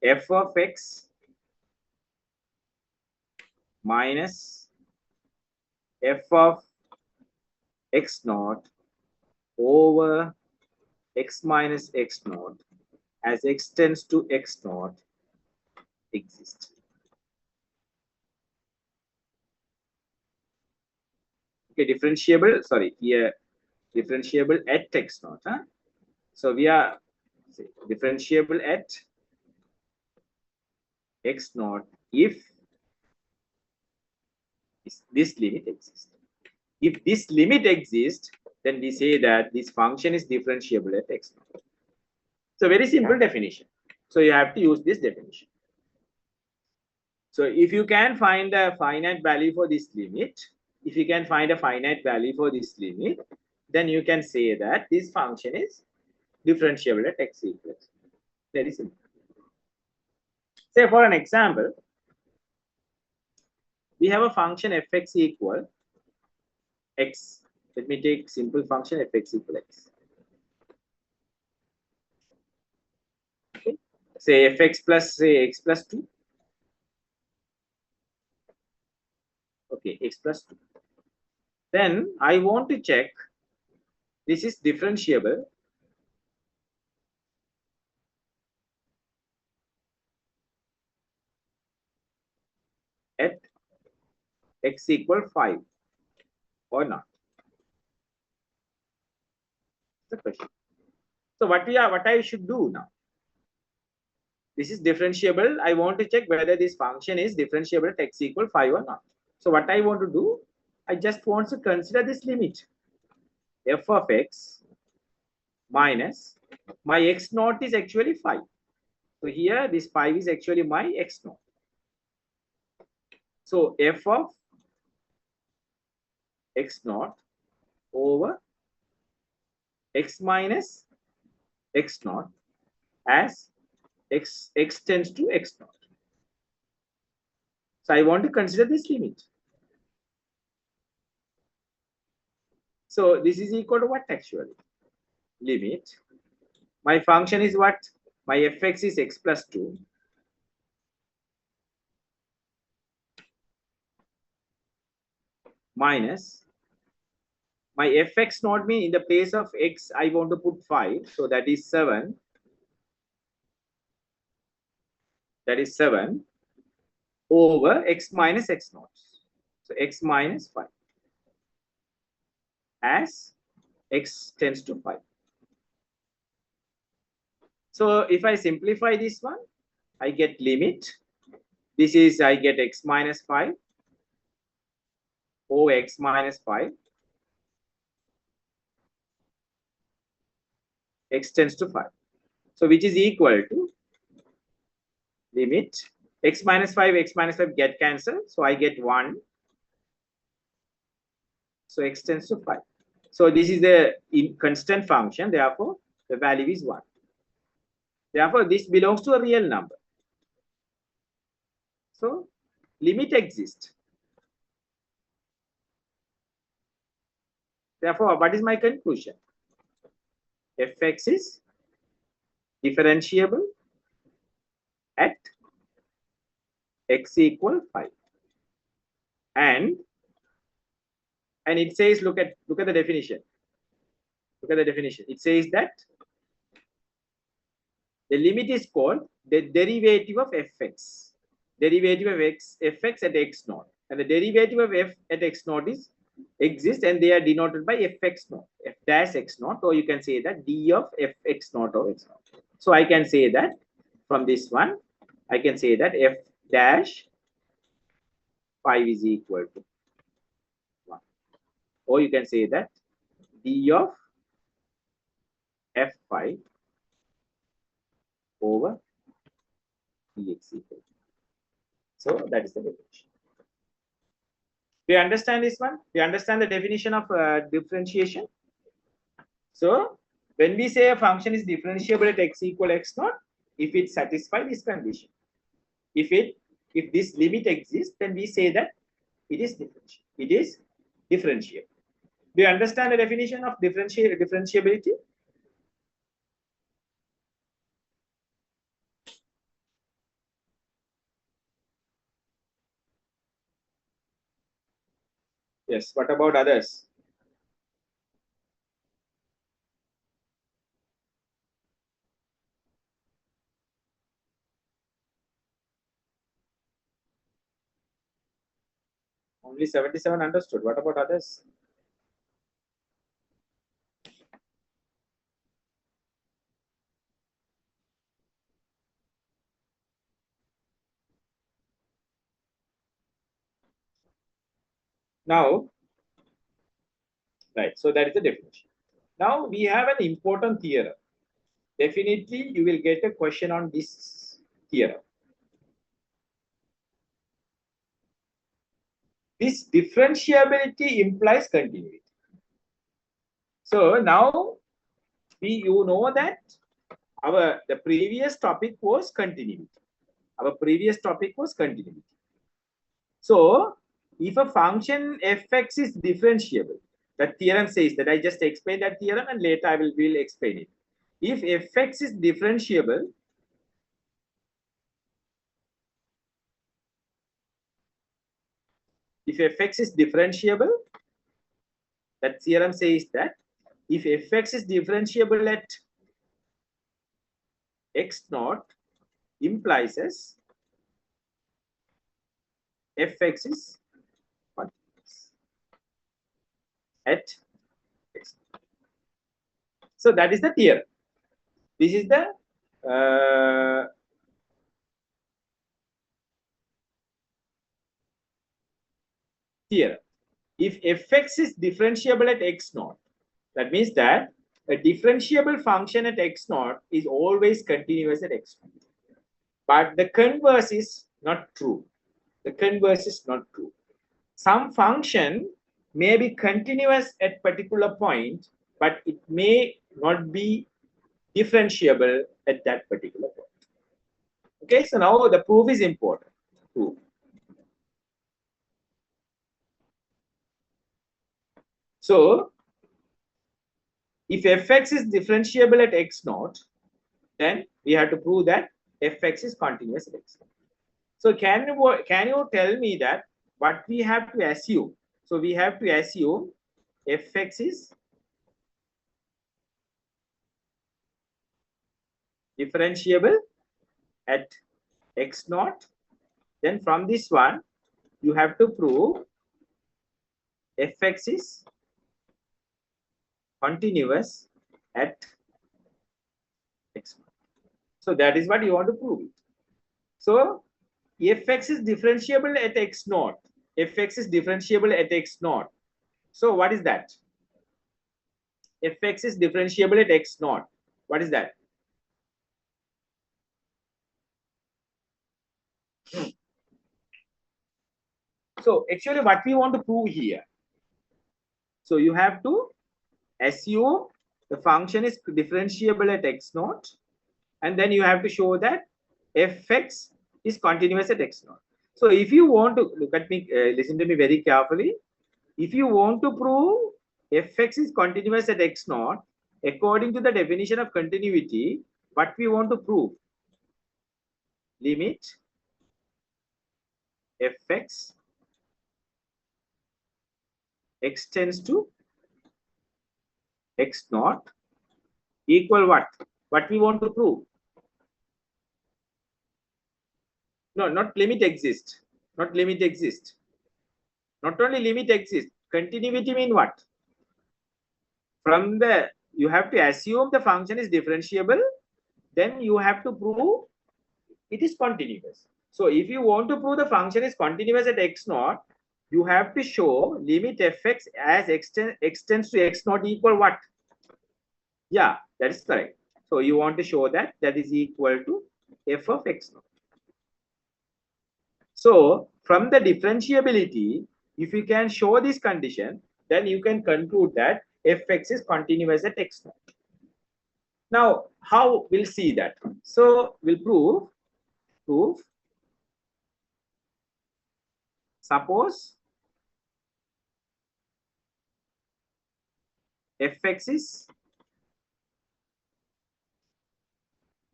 f of x minus f of x naught over x minus x naught as x tends to x naught exists. Okay, differentiable, sorry, here differentiable at x naught. Huh? So we are differentiable at x naught if this limit exists. If this limit exists, then we say that this function is differentiable at x naught. So very simple definition. So you have to use this definition. So if you can find a finite value for this limit, if you can find a finite value for this limit, then you can say that this function is differentiable at x equals. Very simple. Say for an example, we have a function fx equal x. Let me take simple function fx equal x. Okay. Say fx plus say x plus 2. Okay, x plus 2. Then I want to check this is differentiable at x equal 5 or not. The question. So what I should do now? This is differentiable. I want to check whether this function is differentiable at x equal 5 or not. So what I want to do, I just want to consider this limit f of x minus my x naught is actually 5. So here this 5 is actually my x naught. So f of x naught over x minus x naught as x tends to x naught. So I want to consider this limit. So this is equal to what actually? Limit. My function is what? My fx is x plus 2 minus my fx not mean in the place of x I want to put 5, so that is 7. That is 7 over x minus x naught. So x minus 5 as x tends to 5. So if I simplify this one, I get limit. This is I get x minus 5 over x minus 5. X tends to 5. So which is equal to limit x minus 5 get cancelled. So I get 1. So x tends to 5. So this is the constant function. Therefore, the value is 1. Therefore, this belongs to a real number. So limit exists. Therefore, what is my conclusion? Fx is differentiable at x equal 5. And it says, look at the definition. Look at the definition. It says that The limit is called the derivative of fx. Derivative of fx at x naught. And the derivative of f at x naught is exists, and they are denoted by fx naught, f dash x naught, or you can say that d of fx naught or x naught. So I can say that from this one, I can say that f dash 5 is equal to 1. Or you can say that d of f5 over dx equal. So that is the definition. Do you understand this one? Do you understand the definition of differentiation? So when we say a function is differentiable at x equal x naught, if it satisfies this condition, if this limit exists, then we say that it is differentiable. It is differentiable. Do you understand the definition of differentiability? Yes. What about others? Only 77 understood. What about others? Now, right. So that is the definition. Now we have an important theorem. Definitely, you will get a question on this theorem. This differentiability implies continuity. So now you know that the previous topic was continuity. Our previous topic was continuity. So if a function fx is differentiable, that theorem says that. I just explained that theorem and later I will explain it. If fx is differentiable, that theorem says that if fx is differentiable at x naught, implies as fx is continuous at x. So that is the theorem. This is the theorem. If fx is differentiable at x naught, that means that a differentiable function at x naught is always continuous at x naught. But the converse is not true. The converse is not true. Some function may be continuous at particular point, but it may not be differentiable at that particular point. Okay, so now the proof is important. Proof. So if fx is differentiable at x naught, then we have to prove that fx is continuous at x naught. So can you tell me that what we have to assume? So we have to assume fx is differentiable at x naught. Then from this one, you have to prove fx is continuous at x naught. So that is what you want to prove it. So fx is differentiable at x naught. Fx is differentiable at x naught. So what is that? Fx is differentiable at x naught. What is that? So actually what we want to prove here. So you have to assume the function is differentiable at x naught, and then you have to show that fx is continuous at x naught. So if you want to look at me, listen to me very carefully. If you want to prove fx is continuous at x naught, according to the definition of continuity, what we want to prove? Limit fx extends to x naught equal what? What we want to prove? No, not limit exist. Not limit exist. Not only limit exist. Continuity mean what? From the, you have to assume the function is differentiable. Then you have to prove it is continuous. So if you want to prove the function is continuous at x naught, you have to show limit fx as extends to x naught equal what? Yeah, that is correct. So you want to show that that is equal to f of x naught. So from the differentiability, if you can show this condition, then you can conclude that fx is continuous at x naught. Now, how we'll see that? So we'll prove. Suppose fx is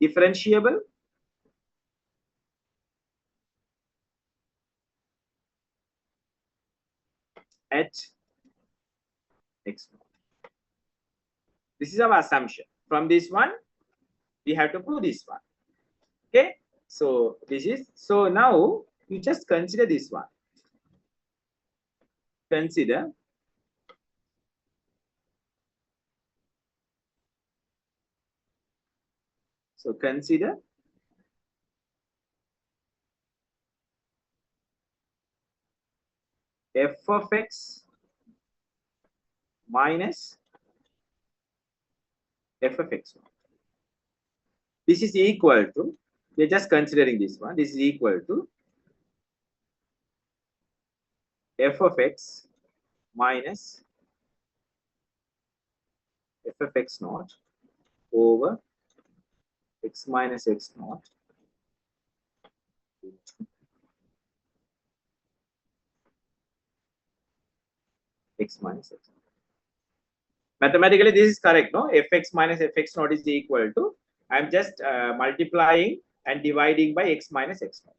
differentiable at x naught. This is our assumption. From this one, we have to prove this one. Okay. So this is, so now you just consider this one. Consider f of x minus f of x naught. This is equal to, we are just considering this one. This is equal to f of x minus f of x naught over x minus x naught x minus x. Mathematically, this is correct, no? Fx minus fx naught is equal to, I'm just multiplying and dividing by x minus x naught.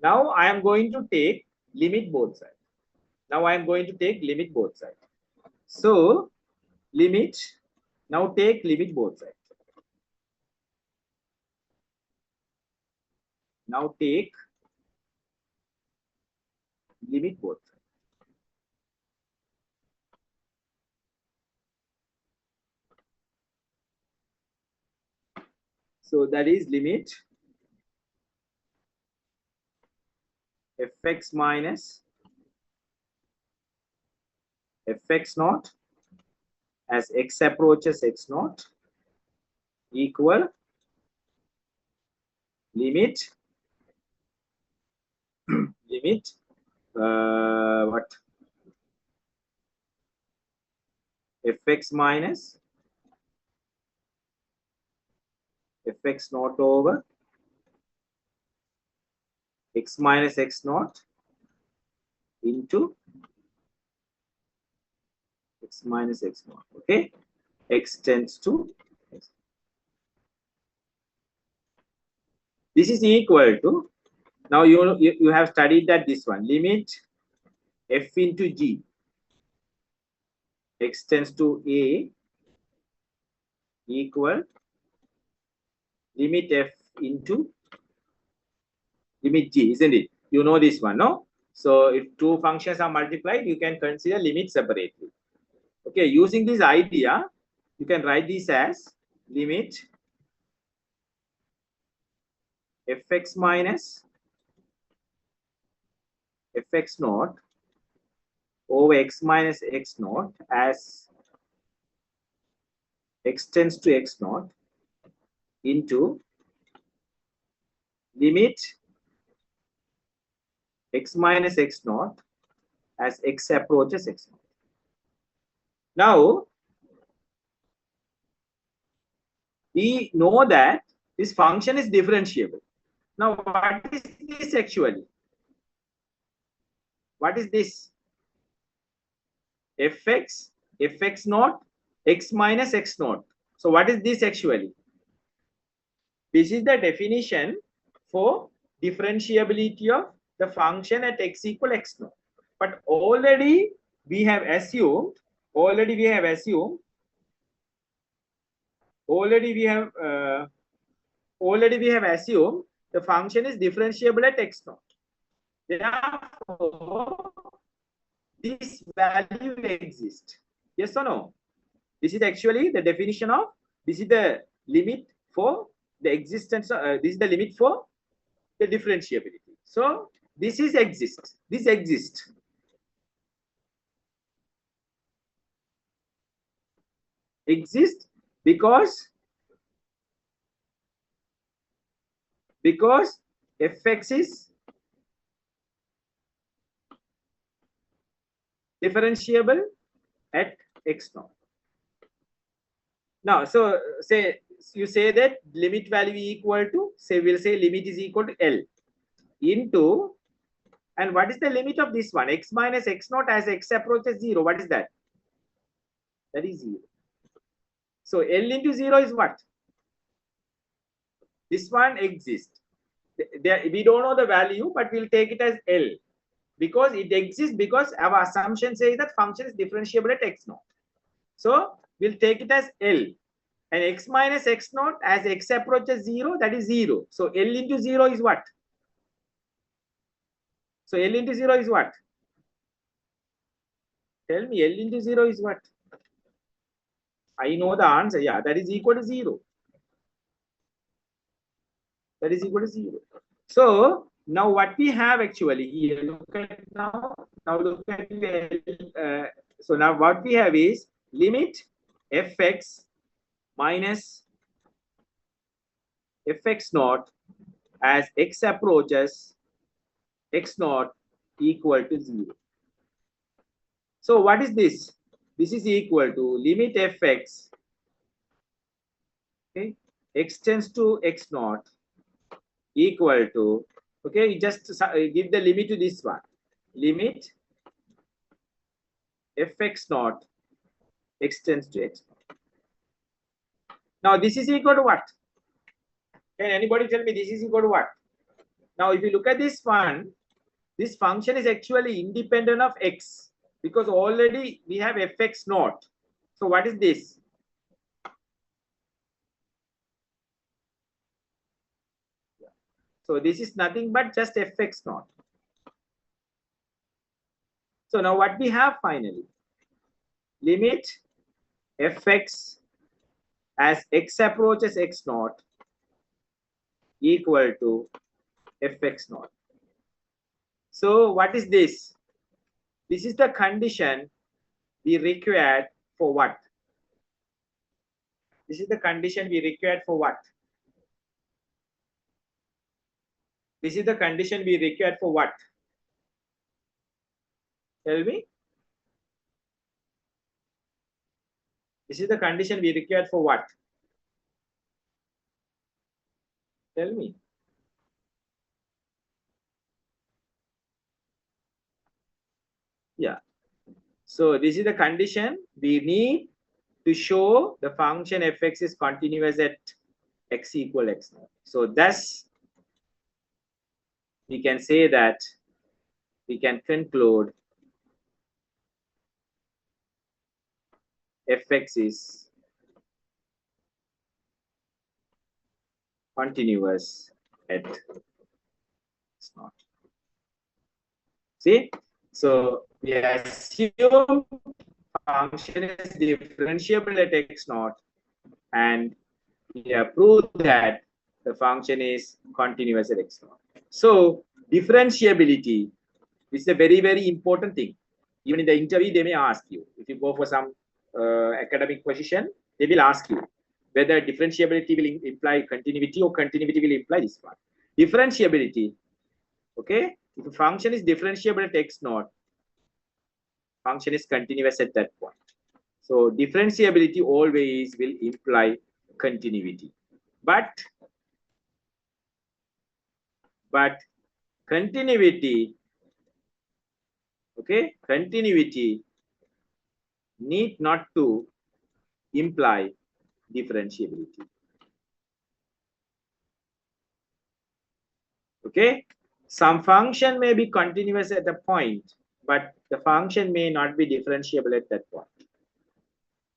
Now I am going to take limit both sides. Now I am going to take limit both sides. So limit, now take limit both sides. Now take limit both sides. So that is limit fx minus fx naught as x approaches x naught equal limit limit what, fx minus fx naught over x minus x naught into x minus x naught. Okay, x tends to x. This is equal to, now you have studied that this one, limit f into g x tends to a equal limit f into limit g, isn't it? You know this one, no? So if two functions are multiplied, you can consider limit separately. Okay, using this idea, you can write this as limit fx minus fx naught over x minus x naught as x tends to x naught into limit x minus x naught as x approaches x naught. Now, we know that this function is differentiable. Now, what is this actually? What is this? fx naught, x minus x naught. So, what is this actually? This is the definition for differentiability of the function at x equal x naught. But already we have assumed the function is differentiable at x naught. Therefore, this value exists. Yes or no? This is actually the definition of, this is the limit for the existence, this is the limit for the differentiability. So this is exists. This exists. Exists because fx is differentiable at x naught. Now, so say you say that limit value equal to, say we'll say limit is equal to L into, and what is the limit of this one? X minus x naught as x approaches 0. What is that? That is 0. So L into 0 is what? This one exists. There, we don't know the value, but we'll take it as L because it exists, because our assumption says that function is differentiable at x naught. So we'll take it as L, and x minus x naught as x approaches 0, that is 0. So L into 0 is what? So L into 0 is what? Tell me, L into 0 is what? I know the answer. Yeah, that is equal to 0. That is equal to 0. So now what we have actually here, look at now look at so now what we have is limit fx minus fx naught as x approaches x naught equal to 0. So what is this? This is equal to limit fx, okay, x tends to x naught equal to, okay, just give the limit to this one, limit fx naught x tends to x naught. Now this is equal to what? Can anybody tell me this is equal to what? Now if you look at this one, this function is actually independent of x because already we have fx naught. So what is this? So this is nothing but just fx naught. So now what we have finally? Limit fx as x approaches x naught equal to fx naught. So what is this? This is the condition we required for what? This is the condition we required for what? This is the condition we required for what? Tell me. This is the condition we required for what? Tell me. Yeah. So this is the condition we need to show the function fx is continuous at x equal x naught. So thus we can say that we can conclude fx is continuous at x naught. See? So we assume function is differentiable at x naught, and we have proved that the function is continuous at x naught. So differentiability is a very, very important thing. Even in the interview, they may ask you. If you go for some academic position, they will ask you whether differentiability will imply continuity or continuity will imply this one. Differentiability, okay? If a function is differentiable at x naught, function is continuous at that point. So differentiability always will imply continuity. But continuity, okay, continuity need not to imply differentiability. Okay, some function may be continuous at a point, but the function may not be differentiable at that point.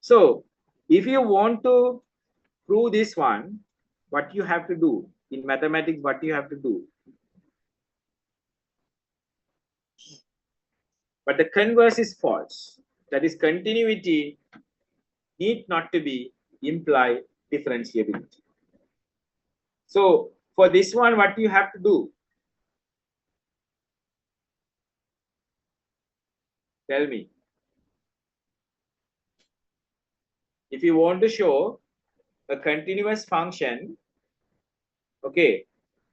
So if you want to prove this one, what you have to do In mathematics, what you have to do? But the converse is false. That is, continuity need not to be imply differentiability. So for this one, what you have to do? Tell me. If you want to show a continuous function, okay,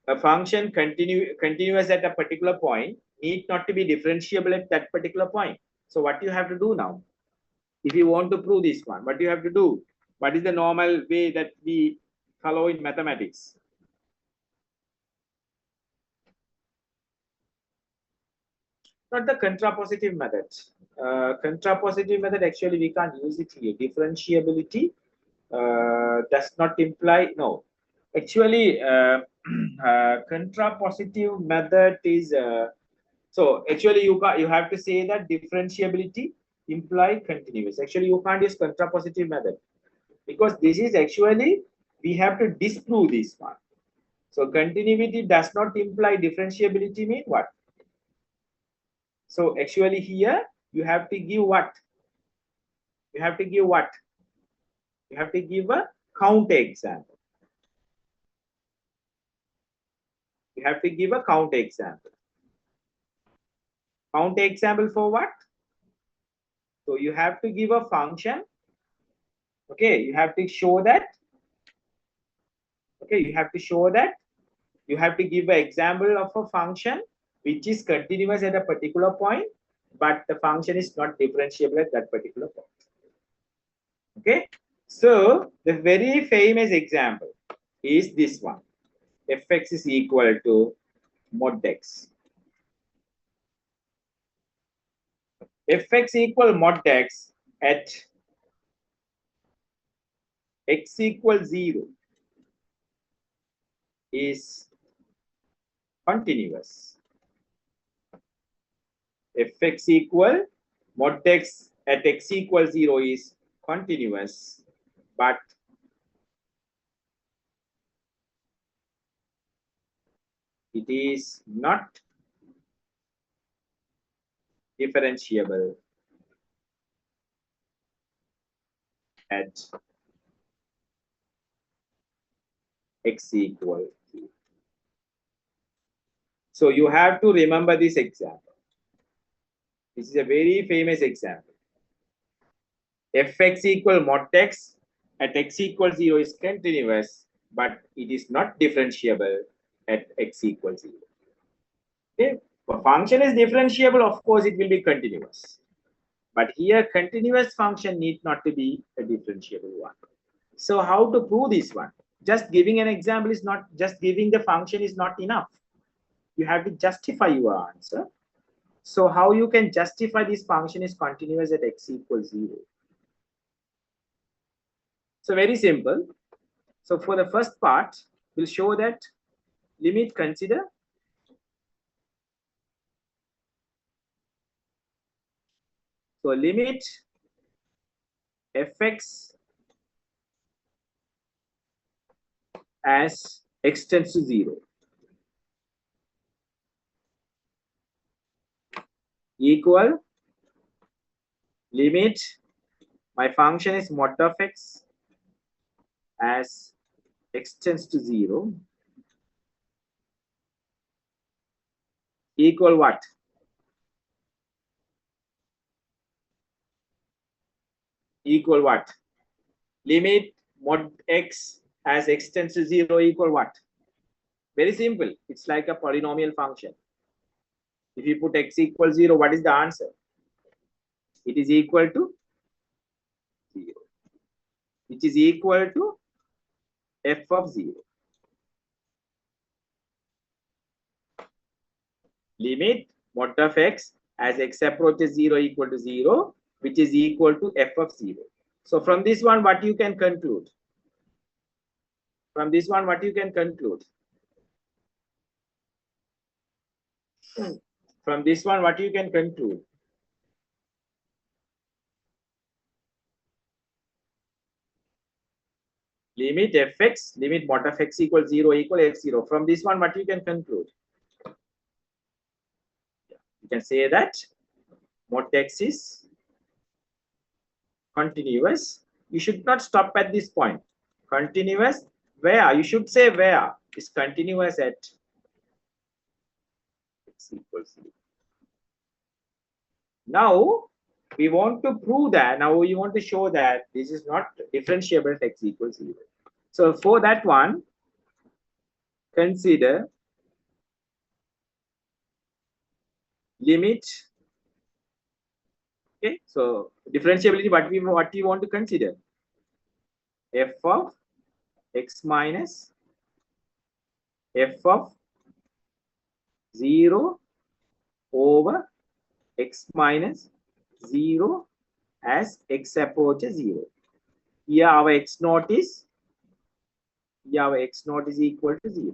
a function continuous at a particular point need not to be differentiable at that particular point. So what you have to do now? If you want to prove this one, what you have to do? What is the normal way that we follow in mathematics? Not the contrapositive method. Contrapositive method, actually, we can't use it here. Differentiability does not imply, no. Actually, contrapositive method is, so actually you have to say that differentiability imply continuous. Actually, you can't use contrapositive method because this is actually, we have to disprove this one. So continuity does not imply differentiability mean what? So actually here you have to give what? You have to give what? You have to give a counter example. You have to give a counter example. Counter example for what? So you have to give a function. Okay, you have to show that. Okay, you have to show that. You have to give an example of a function which is continuous at a particular point, but the function is not differentiable at that particular point. Okay, so the very famous example is this one. Fx is equal to mod x. Fx equal mod x at x equals 0 is continuous. Fx equal mod x at x equals 0 is continuous, but it is not differentiable at x equal 0. So you have to remember this example. This is a very famous example. Fx equal mod x at x equals 0 is continuous, but it is not differentiable at x equals 0. Okay, if a function is differentiable, of course it will be continuous. But here continuous function need not to be a differentiable one. So how to prove this one? Just giving an example is not, just giving the function is not enough. You have to justify your answer. So how you can justify this function is continuous at x equals 0? So very simple. So for the first part, we'll show that limit consider so limit fx as x tends to 0 equal limit, my function is mod of x as x tends to 0 equal what? Equal what? Limit mod x as x tends to 0 equal what? Very simple. It's like a polynomial function. If you put x equals 0, what is the answer? It is equal to 0, which is equal to f of 0. Limit mod of x as x approaches 0 equal to 0, which is equal to f of 0. So from this one, what you can conclude? From this one, what you can conclude? From this one, what you can conclude? limit fx, limit mod of x equals 0 equal f0. From this one, what you can conclude? You can say that mod x is continuous. You should not stop at this point. Continuous where? You should say where is continuous at x equals 0. Now we want to prove that. Now we want to show that this is not differentiable at x equals 0. So for that one, consider limit. Okay, so differentiability, what you want to consider? F of x minus f of 0 over x minus 0 as x approaches 0. Here our x naught is equal to 0.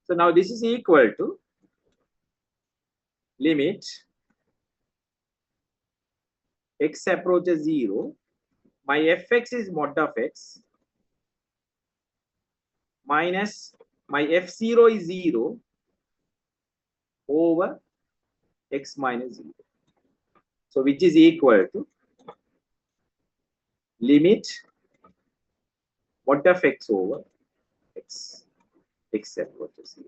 So now this is equal to limit x approaches 0. My fx is mod of x minus my f0 is 0 over x minus 0. So which is equal to limit mod of x over x approaches 0.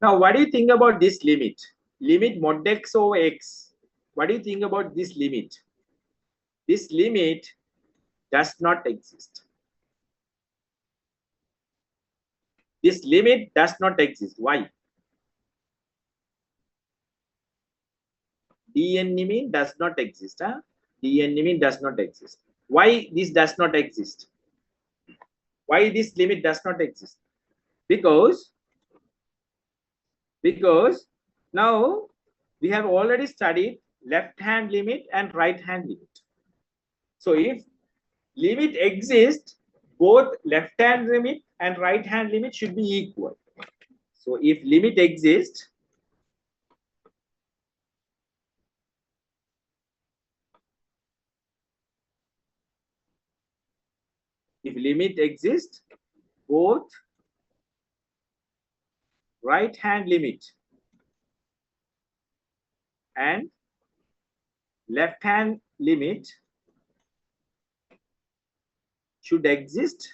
Now what do you think about this limit? Limit mod x over x. What do you think about this limit? This limit does not exist. This limit does not exist. Why? dn limit does not exist. dn limit does not exist. Why this does not exist? Why this limit does not exist? Because now we have already studied left hand limit and right hand limit. So if limit exists, both left hand limit and right hand limit should be equal. So if limit exists, both right hand limit and left hand limit should exist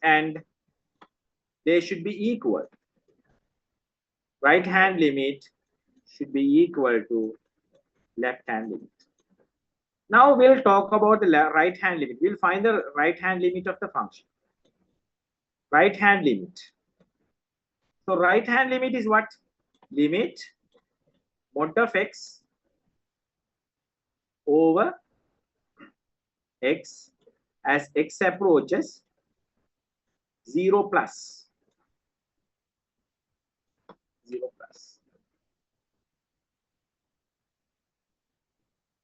and they should be equal. Right hand limit should be equal to left hand limit. Now we'll talk about the right hand limit. We'll find the right hand limit of the function. Right hand limit. So right hand limit is what? Limit mod of x over x as x approaches 0 plus.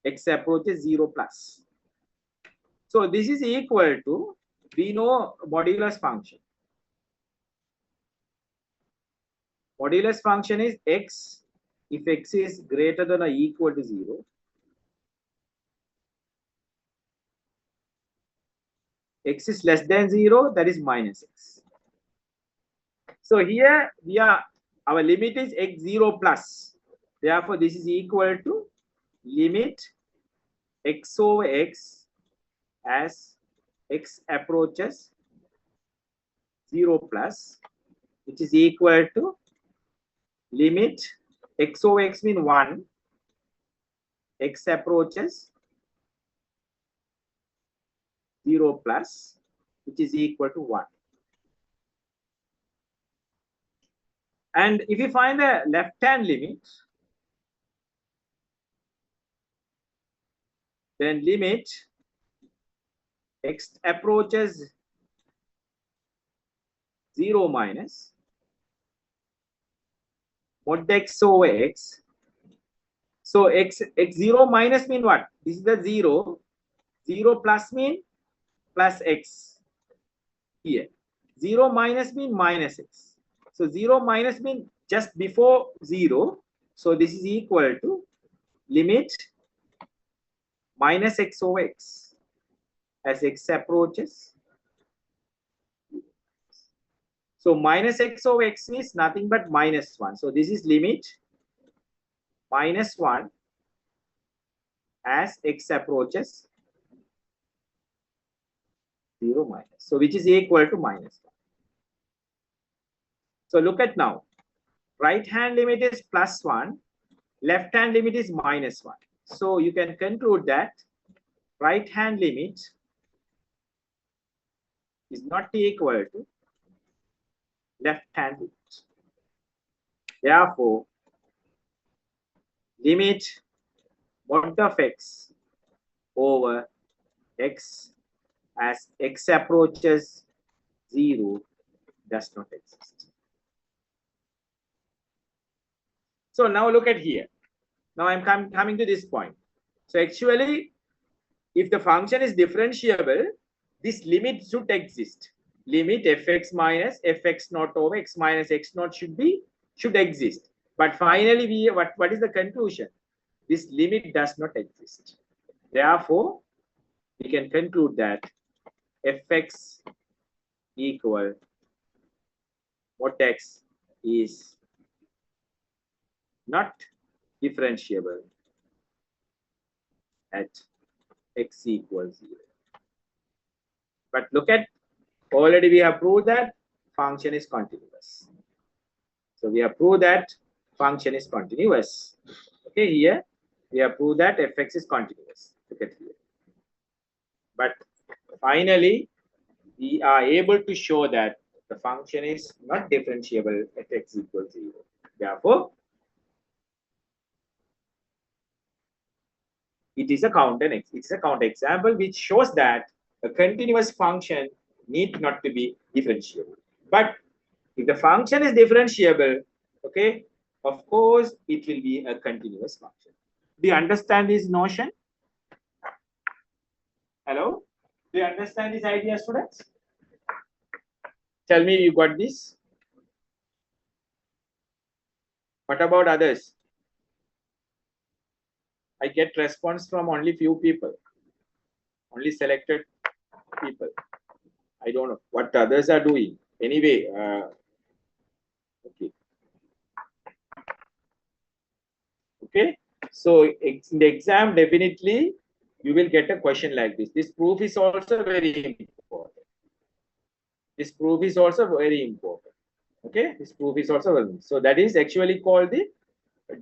X approaches 0 plus. So this is equal to, we know modulus function. Modulus function is x if x is greater than or equal to 0. X is less than 0, that is minus x. So here our limit is x 0 plus. Therefore, this is equal to limit x over x as x approaches 0 plus, which is equal to limit x over x mean 1, x approaches 0 plus, which is equal to 1. And if you find the left hand limit, then limit x approaches 0 minus mod x over x. So x 0 minus mean what? This is the 0. 0 plus mean plus x here. 0 minus mean minus x. So 0 minus mean just before 0. So this is equal to limit minus x over x as x approaches. So minus x over x is nothing but minus 1. So this is limit minus 1 as x approaches 0 minus. So which is equal to minus 1. So look at now. Right hand limit is plus 1. Left hand limit is minus 1. So you can conclude that right hand limit is not equal to left hand limit. Therefore, limit mod of x over x as x approaches 0 does not exist. So now look at here. Now I'm coming to this point. So actually, if the function is differentiable, this limit should exist. Limit fx minus fx naught over x minus x naught should exist. But finally, what is the conclusion? This limit does not exist. Therefore, we can conclude that fx equal mod x is not differentiable at x equals 0. But look at, already we have proved that function is continuous. So we have proved that function is continuous. Okay, here we have proved that fx is continuous. Look at here. But finally, we are able to show that the function is not differentiable at x equals 0. Therefore, it is a counterexample which shows that a continuous function need not to be differentiable. But if the function is differentiable, okay, of course, it will be a continuous function. Do you understand this notion? Hello? Do you understand this idea, students? Tell me you got this. What about others? I get response from only few people, only selected people. I don't know what others are doing. Anyway, okay. Okay. So in the exam, definitely you will get a question like this. This proof is also very important. This proof is also very important. Okay. This proof is also very important. So that is actually called the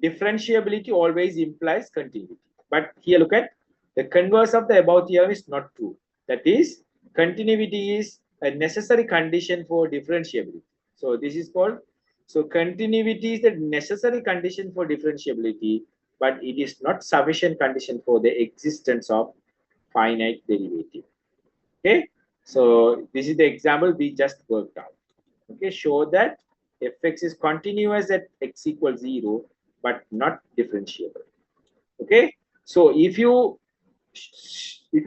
differentiability always implies continuity. But here look at the converse of the above theorem is not true. That is, continuity is a necessary condition for differentiability. So this is called, so continuity is the necessary condition for differentiability, but it is not sufficient condition for the existence of finite derivative. Okay, so this is the example we just worked out. Okay, show that fx is continuous at x equals 0, but not differentiable. Okay, so if you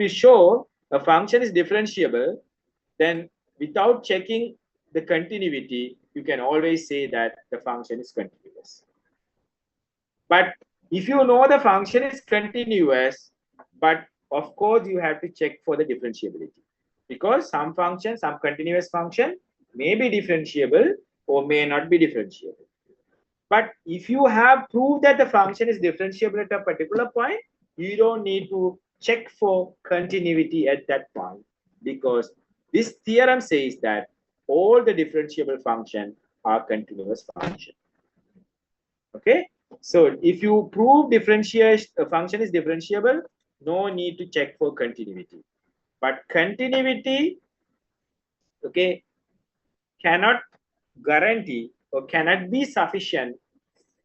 show a function is differentiable, then without checking the continuity, you can always say that the function is continuous. But if you know the function is continuous, but of course you have to check for the differentiability, because some function, some continuous function may be differentiable or may not be differentiable. But if you have proved that the function is differentiable at a particular point, you don't need to check for continuity at that point, because this theorem says that all the differentiable functions are continuous functions. Okay, so if you prove differentiation, a function is differentiable, no need to check for continuity. But continuity, okay, cannot guarantee or cannot be sufficient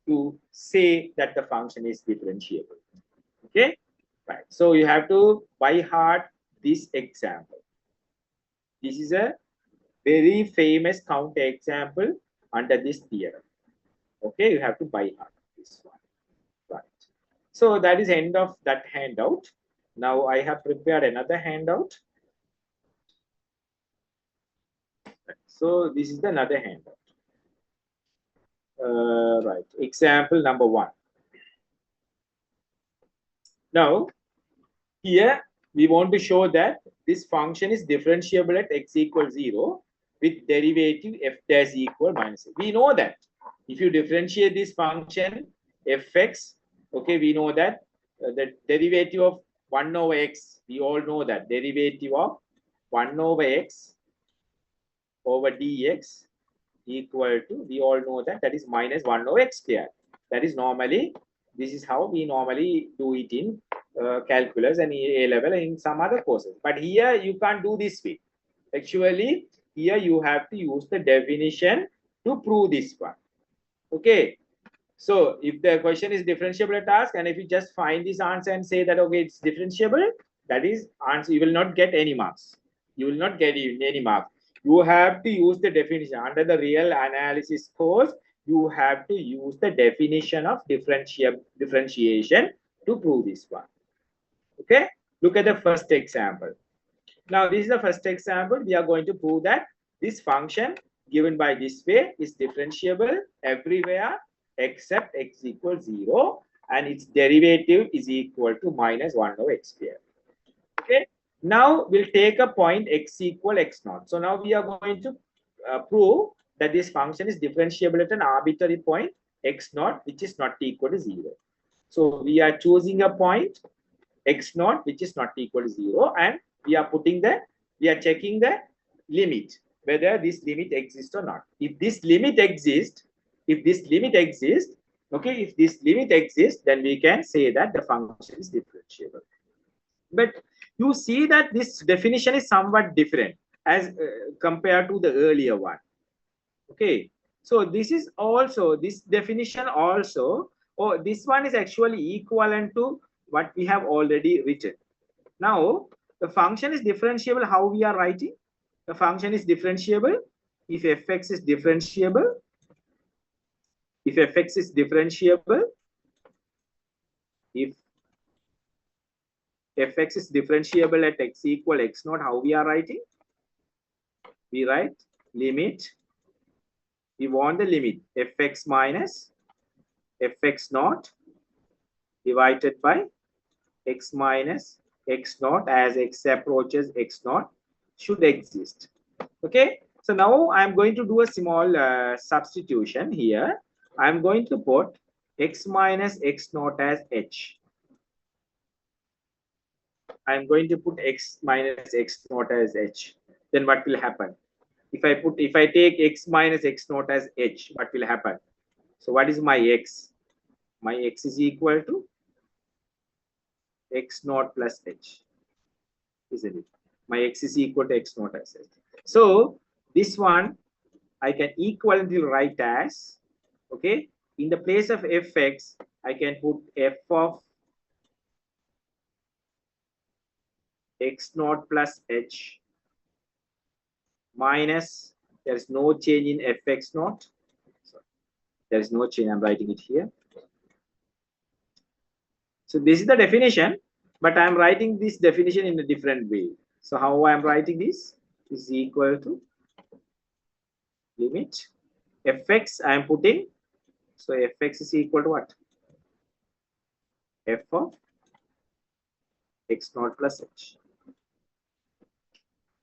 to say that the function is differentiable. Okay, right. So you have to by heart this example. This is a very famous counter example under this theorem. Okay, you have to by heart this one. Right. So that is end of that handout. Now I have prepared another handout. So this is another handout. Right. Example number 1. Now, here we want to show that this function is differentiable at x equals 0 with derivative f dash equal minus a. We know that if you differentiate this function fx, okay, we know that the derivative of 1 over x, we all know that derivative of 1 over x over dx equal to, we all know that that is minus 1 over x squared. That is normally, this is how we normally do it in calculus and A level and in some other courses. But here you can't do this way. Actually, here you have to use the definition to prove this one. Okay. So if the question is differentiable task, and if you just find this answer and say that, okay, it's differentiable, that is answer, you will not get any marks. You will not get any marks. You have to use the definition. Under the real analysis course, you have to use the definition of differentiation to prove this one. Okay, look at the first example. Now, this is the first example. We are going to prove that this function given by this way is differentiable everywhere except x equals 0 and its derivative is equal to minus 1 over x squared. Okay, now we'll take a point x equal x naught. So now we are going to prove that this function is differentiable at an arbitrary point x naught which is not equal to 0. So we are choosing a point x naught which is not equal to 0 and we are checking the limit, whether this limit exists or not. If this limit exists, okay, if this limit exists, then we can say that the function is differentiable. But you see that this definition is somewhat different as compared to the earlier one. Okay, so this is also, this definition also, this one is actually equivalent to what we have already written. Now, the function is differentiable. How we are writing? The function is differentiable if fx is differentiable. If fx is differentiable, if fx is differentiable at x equal x naught, how we are writing? We write limit. We want the limit fx minus fx naught divided by x minus x naught as x approaches x naught should exist. Okay, so now I'm going to do a small substitution here. I'm going to put x minus x naught as h. I'm going to put x minus x naught as h. Then what will happen? If I take x minus x naught as h, what will happen? So what is my x? My x is equal to x naught plus h, isn't it? My x is equal to x naught as h. So this one I can equivalently write as, okay, in the place of fx, I can put f of x naught plus h minus, there is no change in fx naught. Sorry, there is no change. I'm writing it here. So this is the definition, but I'm writing this definition in a different way. So how I'm writing this is equal to limit fx I'm putting. So fx is equal to what? F of x naught plus h.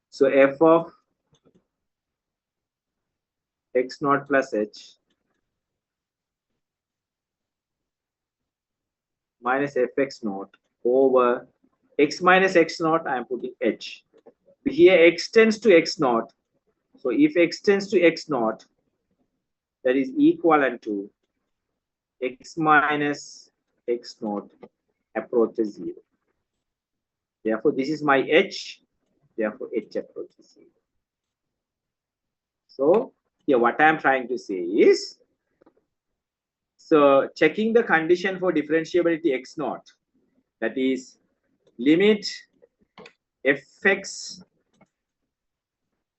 So f of x naught plus h minus fx naught over x minus x naught, I am putting h. Here x tends to x naught. So if x tends to x naught, that is equivalent to x minus x naught approaches 0. Therefore, this is my h. Therefore, h approaches 0. So here what I am trying to say is, so checking the condition for differentiability x naught, that is limit fx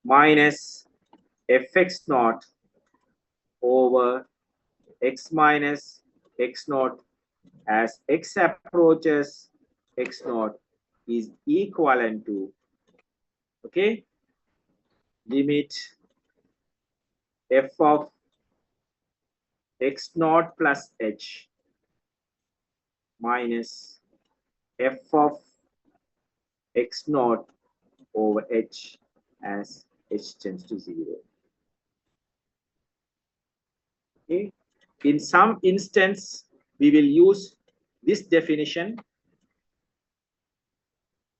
minus fx naught over x minus x naught as x approaches x naught is equivalent to, okay, limit f of x naught plus h minus f of x naught over h as h tends to 0. Okay. In some instance, we will use this definition.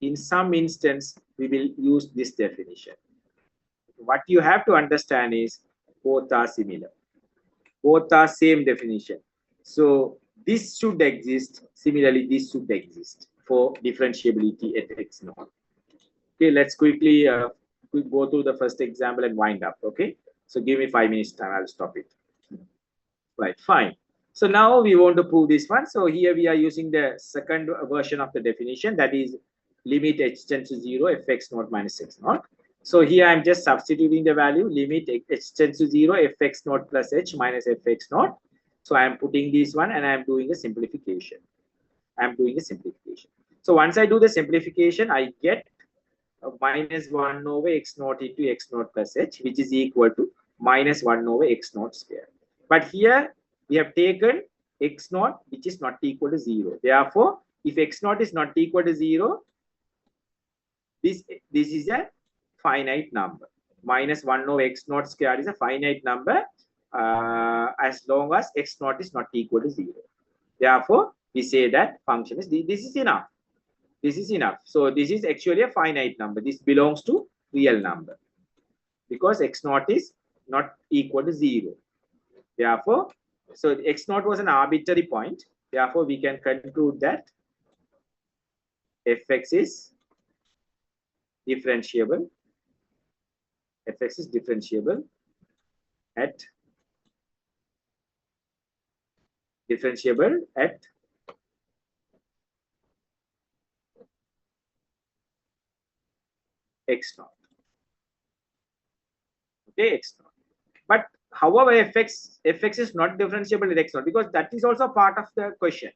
In some instance, we will use this definition. What you have to understand is both are similar. Both are same definition. So this should exist. Similarly, this should exist for differentiability at x naught. Okay, let's quickly go through the first example and wind up. Okay, so give me 5 minutes time. I'll stop it. Right, fine. So now we want to prove this one. So here we are using the second version of the definition, that is limit h tends to 0 fx naught minus x naught. So here I'm just substituting the value limit h tends to 0 fx naught plus h minus fx naught. So I'm putting this one and I'm doing a simplification. So once I do the simplification, I get minus 1 over x naught into x naught plus h, which is equal to minus 1 over x naught square. But here we have taken x naught, which is not equal to 0. Therefore, if x naught is not equal to 0, this is a finite number. Minus 1 over x naught square is a finite number as long as x naught is not equal to 0. Therefore, we say that function is this is enough. This is enough. So this is actually a finite number. This belongs to real number because x naught is not equal to 0. Therefore, so x naught was an arbitrary point. Therefore, we can conclude that fx is differentiable. Fx is differentiable at x naught. Okay, x naught. But however, fx is not differentiable at x naught because that is also part of the question.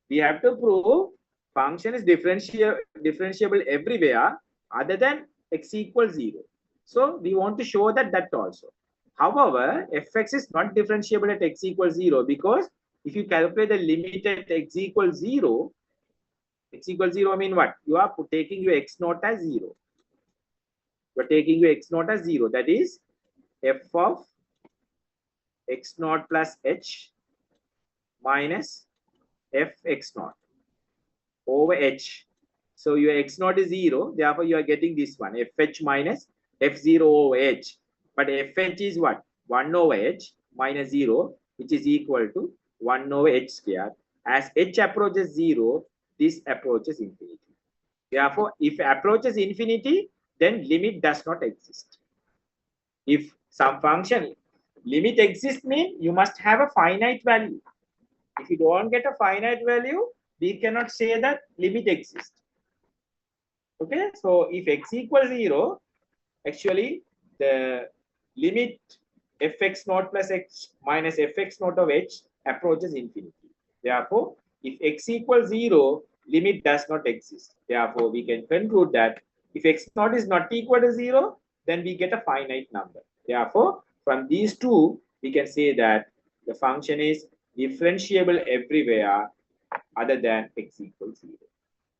We have to prove function is differentiable everywhere other than x equals 0. So we want to show that also. However, fx is not differentiable at x equals 0 because if you calculate the limit at x equals 0, mean what? You are taking your x naught as 0. You are taking your x naught as 0. That is f of x naught plus h minus f x naught over h. So your x naught is 0. Therefore, you are getting this one, fh minus f0 over h. But fh is what? 1 over h minus 0, which is equal to 1 over h squared. As h approaches 0, this approaches infinity. Therefore, if approaches infinity, then limit does not exist. If some function limit exists, means you must have a finite value. If you don't get a finite value, we cannot say that limit exists. Okay, so if x equals 0, actually the limit fx naught plus x minus fx naught of h approaches infinity. Therefore, if x equals 0, limit does not exist. Therefore, we can conclude that if x naught is not equal to 0, then we get a finite number. Therefore, from these two, we can say that the function is differentiable everywhere other than x equals 0.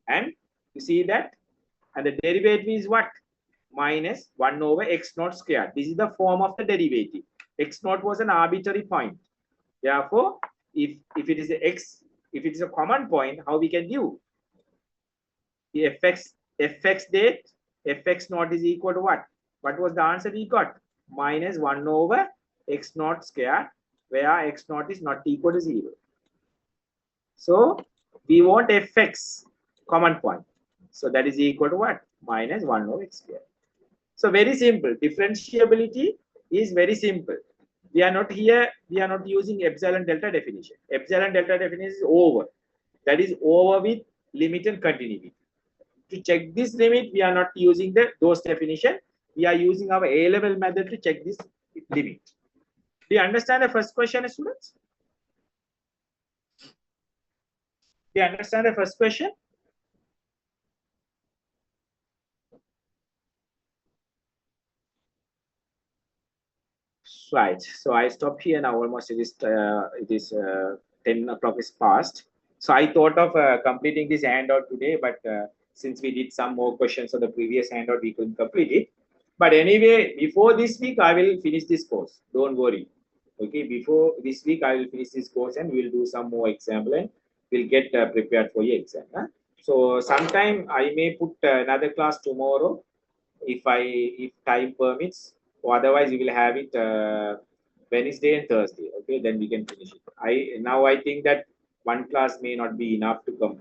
And you see that, and the derivative is what? Minus 1 over x naught squared. This is the form of the derivative. X naught was an arbitrary point. Therefore, if it is a x, if it is a common point, how we can do? The fx date, fx naught is equal to what? What was the answer we got? Minus 1 over x naught squared, where x naught is not equal to 0. So we want fx common point. So that is equal to what? Minus 1 over x squared. So very simple. Differentiability is very simple. We are not using epsilon delta definition. Epsilon delta definition is over. That is over with limit and continuity. To check this limit, we are not using those definition. We are using our A-level method to check this limit. Do you understand the first question, students? Do you understand the first question? Right. So I stop here now. Almost it is 10 o'clock is past. So I thought of completing this handout today, but since we did some more questions on the previous handout, we couldn't complete it. But anyway, before this week, I will finish this course. Don't worry. Okay, before this week, I will finish this course and we'll do some more example and we'll get prepared for your exam. Huh? So sometime I may put another class tomorrow if time permits, or otherwise we will have it Wednesday and Thursday. Okay, then we can finish it. I think that one class may not be enough to complete